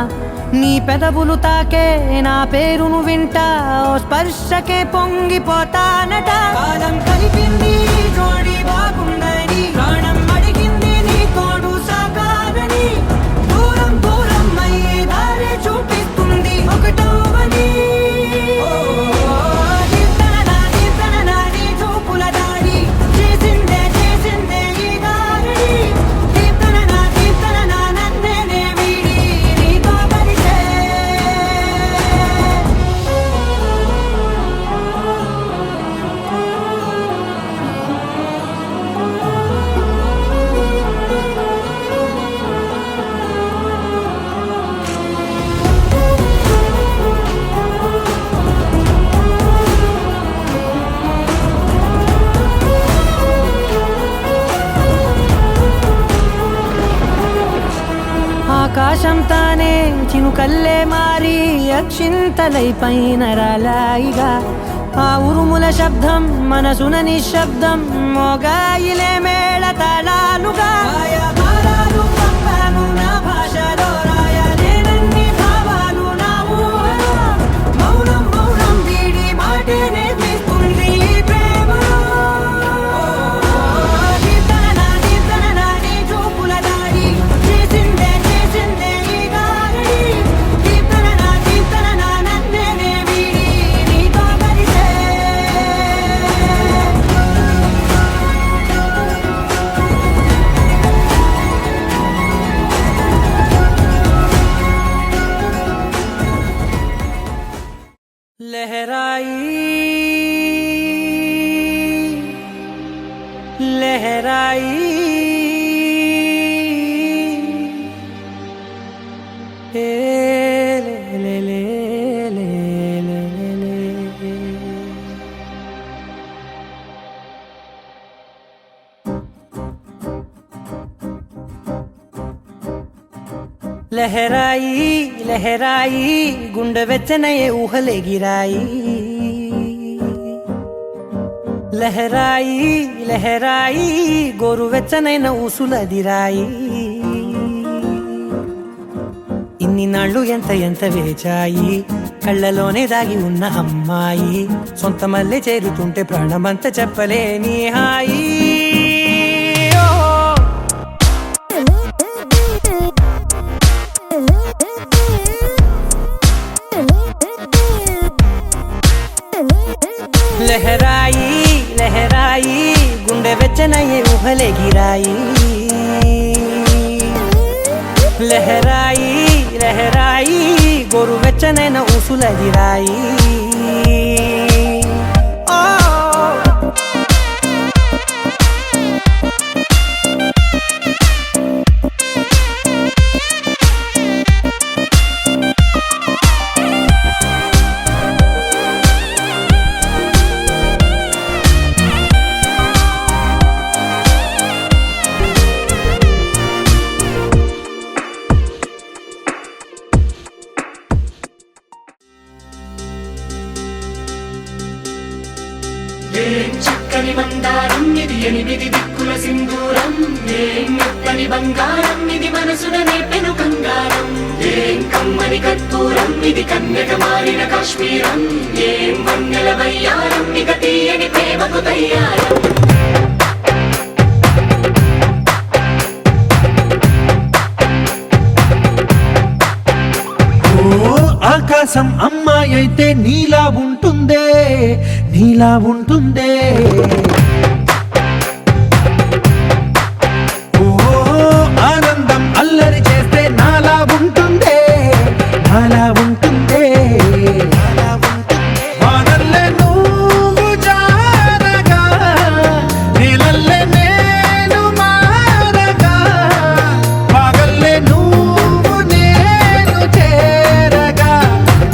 నీ పెదవులు తాకే నా పేరును వింటా ఓ స్పర్శకే పొంగిపోతానట కాలం కలిపింది జోడి బాగుందని ప్రాణం అడిగింది నీ తోడు సాగాలని దూరం దూరం అయ్యే దారి చూపిస్తుంది ఒకటవని ఆకాశం తానే చినుకల్లే మారి అక్షింతలై పైన రాలాయిగా ఆ ఉరుముల శబ్దం మనసున నిశ్శబ్దం మోగాయిలే మేళ తాళాలుగా భాషలో రాయలేనన్ని భావాలు లహరాయి ఏ లే లే లే లే లే లే. లహరాయి లహరాయి గుండె వెచ్చనయే ఊహలే గిరాయి లహరాయి లహరాయి గోరు వెచ్చనైన ఊసులదిరాయి ఇన్ని నాళ్ళు ఎంత ఎంత వేచాయి కళ్ళలోనే దాగి ఉన్న అమ్మాయి సొంత మల్లె చేరుతుంటే ప్రాణమంత చెప్పలేని హాయి లహరాయి లహరాయి గుండె వెచ్చనయ్యే ఊహలే గిరాయి లహరాయి లహరాయి గోరు వెచ్చనైన ఊసులదిరాయి ఏం చక్కని మందారం ఇది ఎనిమిది దిక్కుల సింధూరం ఏం మెత్తని బంగారం ఇది మనసున నేపెను కంగారం ఏం కమ్మని కర్పూరం ఇది కన్యక మారిన కాశ్మీరం ఏం వన్నెల వయ్యారం ఇక తీయని ప్రేమకు తయ్యారం ఆకాశం అమ్మాయి అయితే నీలా ఉంటుందే నీలా ఉంటుందే ఓ ఆనందం అల్లరి చేస్తే నాలా ఉంటుందే నాలా ఉంటుందే వానల్లే నువ్వు జారగా నీలల్లే నేను మారగా పగల్లే నువ్వు నేను చేరగా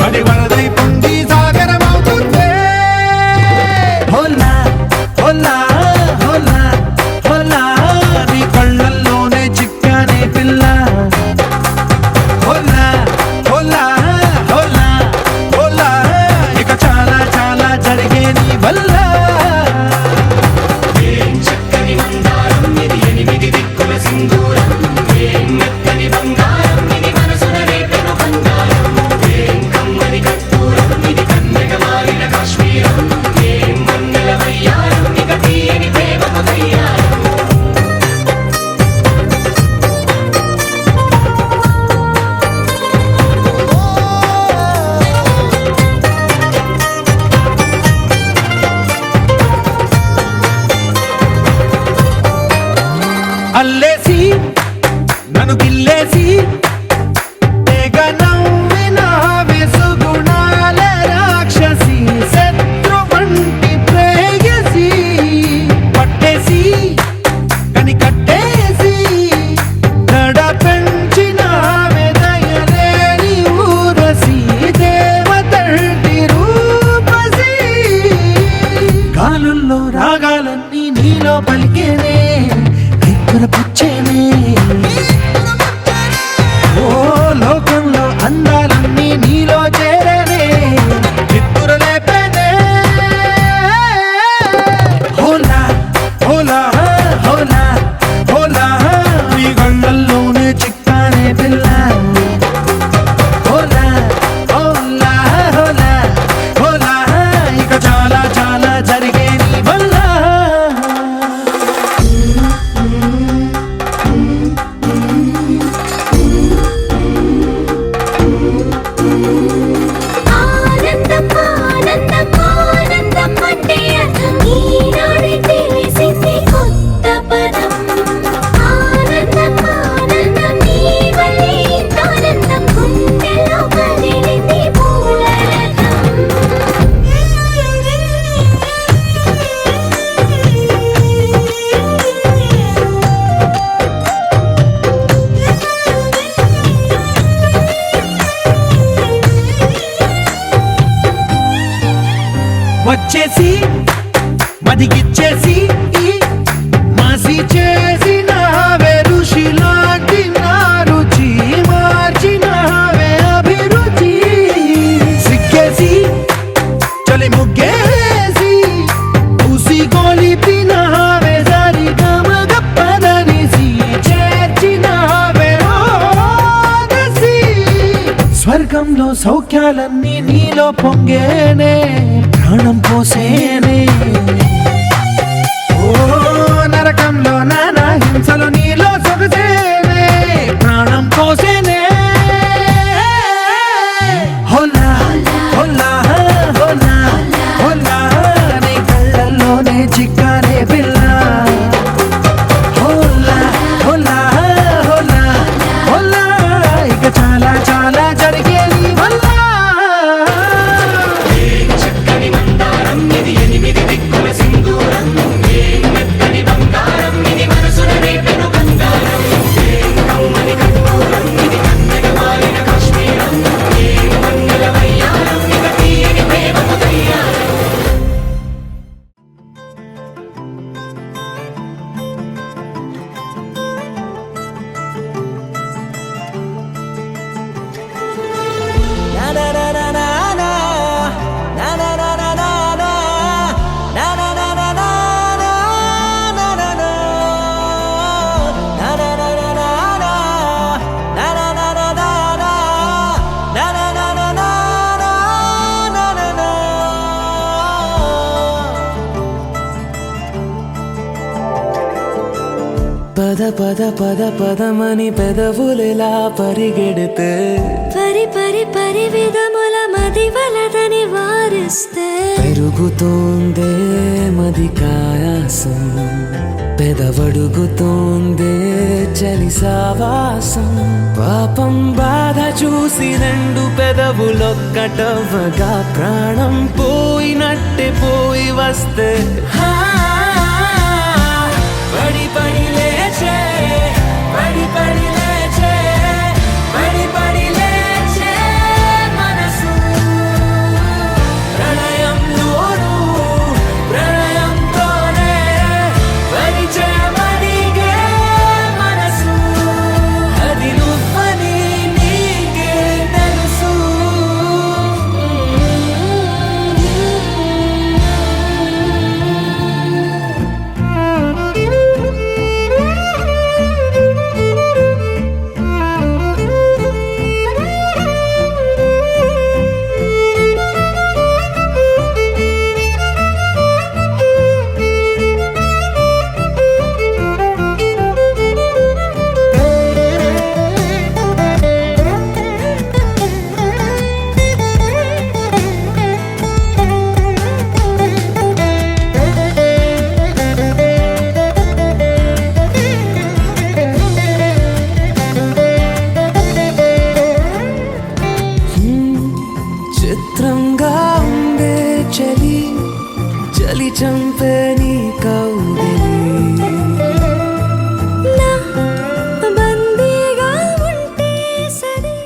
పడి వరదై పొంగి సాగరమవుతుందే హోలా హోలా హోలా హోలా నీ కళ్ళల్లోనే చిక్కానే పిల్ల హోలా హోలా హోలా హోలా ఇక చాలా చాలా జరిగే నీ వల్ల ఏం చక్కని మందారం ఇది ఎనిమిది దిక్కుల సింధూరం ఏం మెత్తని బంగారం ఇది మనసున రేపెను కంగారం ఏం కమ్మని కర్పూరం ఇది కన్యక మారిన కాశ్మీరం ఏం వన్నెల వయ్యారం ఇక తీయని ప్రేమకు తయ్యారం అల్లేసి నన్ను గిల్లేసి తెగ నవ్విన వెసుగుణాల రాక్షసి శత్రువంటి ప్రేయసి పట్టేసి కని కట్టేసి దడ పెంచిన వెదయలేని ఊరసి దేవతంటి రూపసి గాలుల్లో రాగాలన్నీ నీలో పలికేనే పుచ్చేనే ఓ లోకంలో అందాలన్నీ నీలో చేరనే నిద్దుర లేపేనే హోలా హోలా హోలా హోలా నీ గండల్లోనే చిక్కానే పిల్ల హోలా హోలా హోలా హోలా ఇక చాలా చాలా జరిగే నీ వల్ల వచ్చేసి మాసి చేసినావే ఋషిలాంటి నా రుచి మార్చినావే అభిరుచి సిగ్గేసి చలి ముగ్గేసి ఉసి గోలిపినావే సరి గమగప్పదనిసి చేర్చినావే ఓదసి స్వర్గంలో సౌఖ్యాలన్నీ నీలో పొంగేనే ప్రాణం పోసేనే ఓ నరకంలో నానా హింసలు నీలో సొగసేనే ప్రాణం పోసేనే హోలా హోలా హోలా హోలా నీ కళ్ళల్లోనే చిక్కానే పిల్ల హోలా హోలా హోలా హోలా ఇక చాలా చాలా జరిగేది వల్ల చక్కని మందారం ఇది ఎనిమిది దిక్కుల సింధూరం ఏం మెత్తని బంగారం ఇది మనసున రేపెను బంగారం ఏం కమ్మని కర్పూరం ఇది కన్నెగ మారిన కాశ్మీరం ఏం మంగళ వయ్యారం ఇక తీయని ప్రేమకు తయ్యారం పద పద పద పదమని పెదవులెలా పరిగెడితే పరి పరి పరి విధముల మది వలదని వారిస్తే పెరుగుతోందే మది కాయాసం పెదవడుగుతోందే చలి సావాసం పాపం బాధ చూసి రెండు పెదవులొక్కటవ్వగా ప్రాణం పోయినట్టే పోయి వస్తే పడి పడి లేచే పడి పడి లేచే పడి పడి లేచే మనసు ప్రణయంలోను ప్రణయంతోనే పరిచయమడిగే మనసు అది నువ్వని నీకే తెలుసు చిత్రంగా ఉండే చలి చలి చంపే నీ కౌగిలి నా బందీగా ఉంటే సరే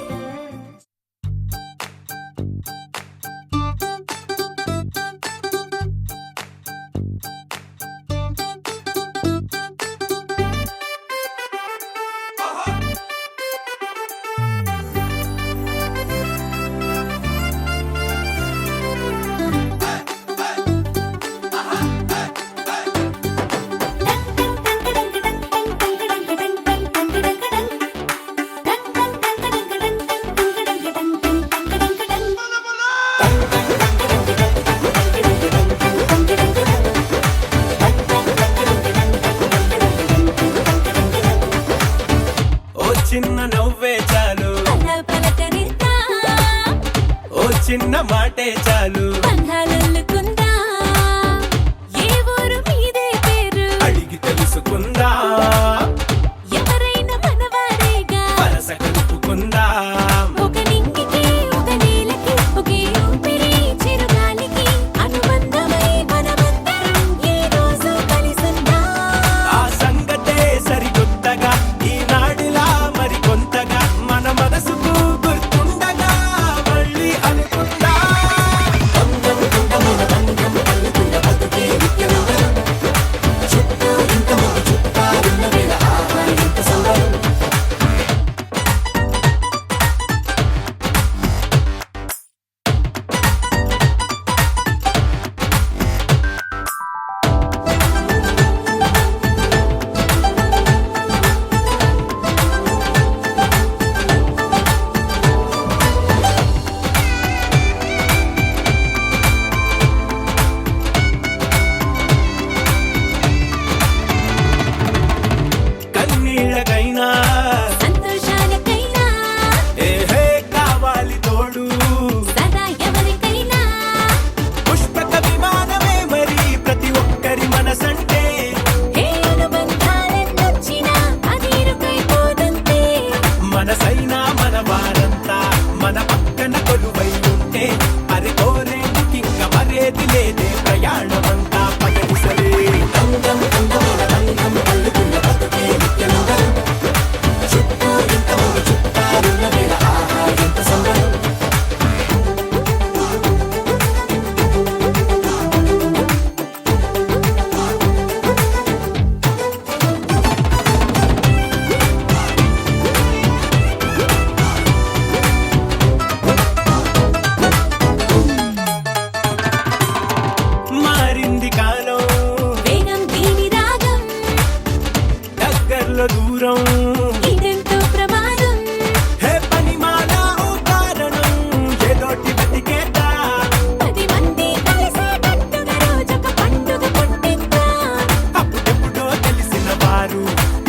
ఓ చిన్న నవ్వే చాలు పలకరిస్తా ఓ చిన్న మాటే చాలు బంధాలల్లుకుందా ఏ ఊరు మీదే పేరు అడిగి తెలుసుకుందా ఎవరైనా మనవారేగా వరస కలుపుకుందా ఒక నింగికి ఒక నేలకి ఒకే ఊపిరి చిరుగాలికి అనుబంధమై మనమందరం ఈ రోజు కలిసుందా ఆ సంగతే సరికొత్తగా ఈనాడిలా మరి కొంతగా మన మనసుకు గుర్తుండగా మళ్ళీ అనుకుందా దూరం ఇదెంతో ప్రమాదం హే పని మాలా ఓ కారణం ఏదోటి బతికేదా 10 మంది కలిసేటట్టుగా రోజొక పండుగ పుట్టిద్దాం అప్పుడెప్పుడో తెలిసిన వారు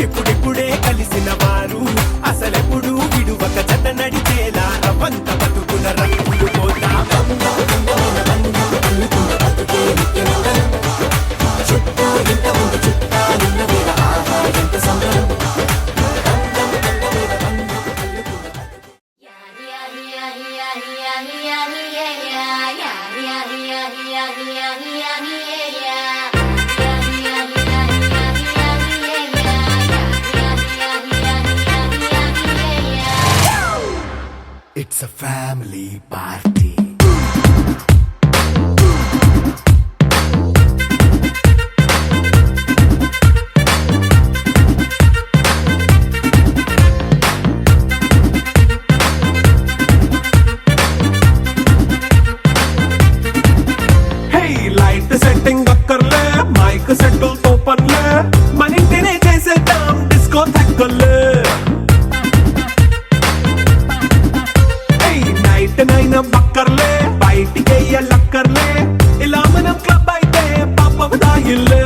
ఇప్పుడిప్పుడే కలిసిన వారు అసలెప్పుడు విడువక జత నడిచేలా రవంత బతుకుల రంగులు పోతా చుట్టూ ఇంత ముందు చుట్టాలున్న వేళ ఆహా ఎంత సంబరం It's a family party. Hey, light setting అక్కర్లే మైక్ సెట్టుల్ తో పర్లే మన ఇంటినే చేసేద్దాం డిస్కో థక్కర్లే నైట్ నైన్ బక్కర్లే బయటికి లక్కర్లే ఇలా మనం క్లబ్ అయితే పాపం దాయిల్లే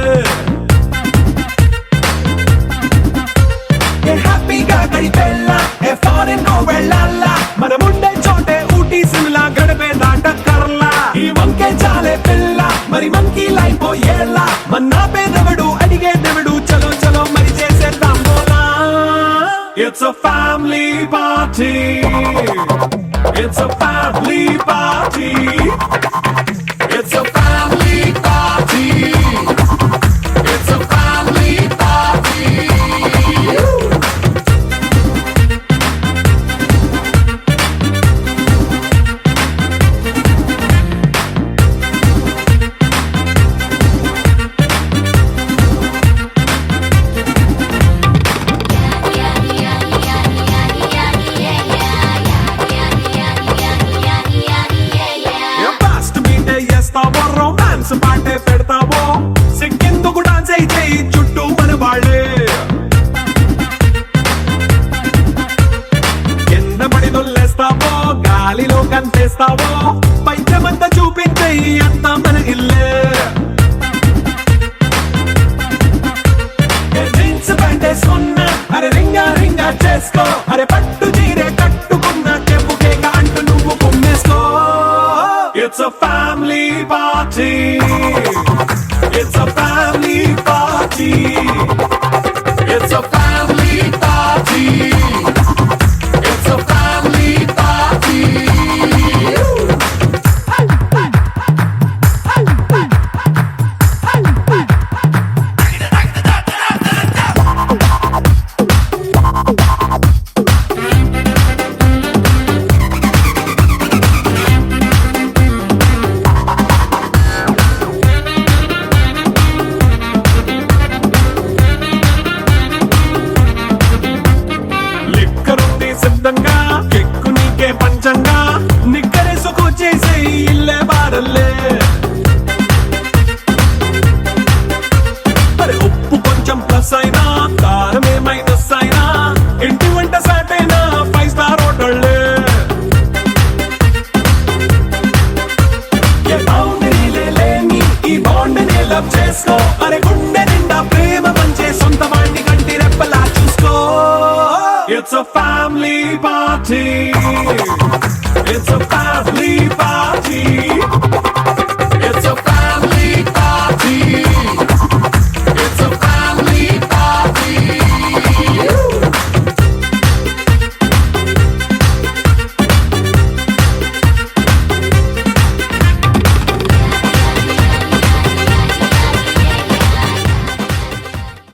హ్యాపీగా గడిపెళ్ళ ఏ ఫారెన్ నో వెళ్ళాల మనముండే చోటే ఊటీ సిమ్లా గడిపే దాటక్కర్లా ఈ వంకే చాలే పిల్ల మరి మంకీ లైఫ్ ఏళ్ళ మన్నా పేదవడు అడిగే దేవుడు చలో చలో మరి చేసేద్దాం బోలా it's a family party It's a family party. It's a family party. It's a family party. Fast మీటే చేస్తావో రొమాన్స్ పాటే పెడతావో సిక్కెందుకు డాన్స్ అయితే చుట్టూ మన వాళ్ళే కింద పడి దొల్లేస్తావో గాలిలో కంతేస్తావో పైద్యమంతా చూపించే అంతా మన ఇల్లే జీన్స్ ప్యాంటేసుకున్నా అరే రింగా రింగా చేసుకో అరే పట్టు చీరే కట్టుకున్న చెప్పు కేక అంటూ నువ్వు కుమ్మేసుకో It's a family party. It's a family party. It's a family party. It's a family party. లిక్కరుంది సిద్ధంగా కెక్కు నీకే పంచంగా నిక్కరేసుకు చేసే ఇల్లే బారల్లే మరి ఉప్పు కొంచెం ప్లస్ అయినా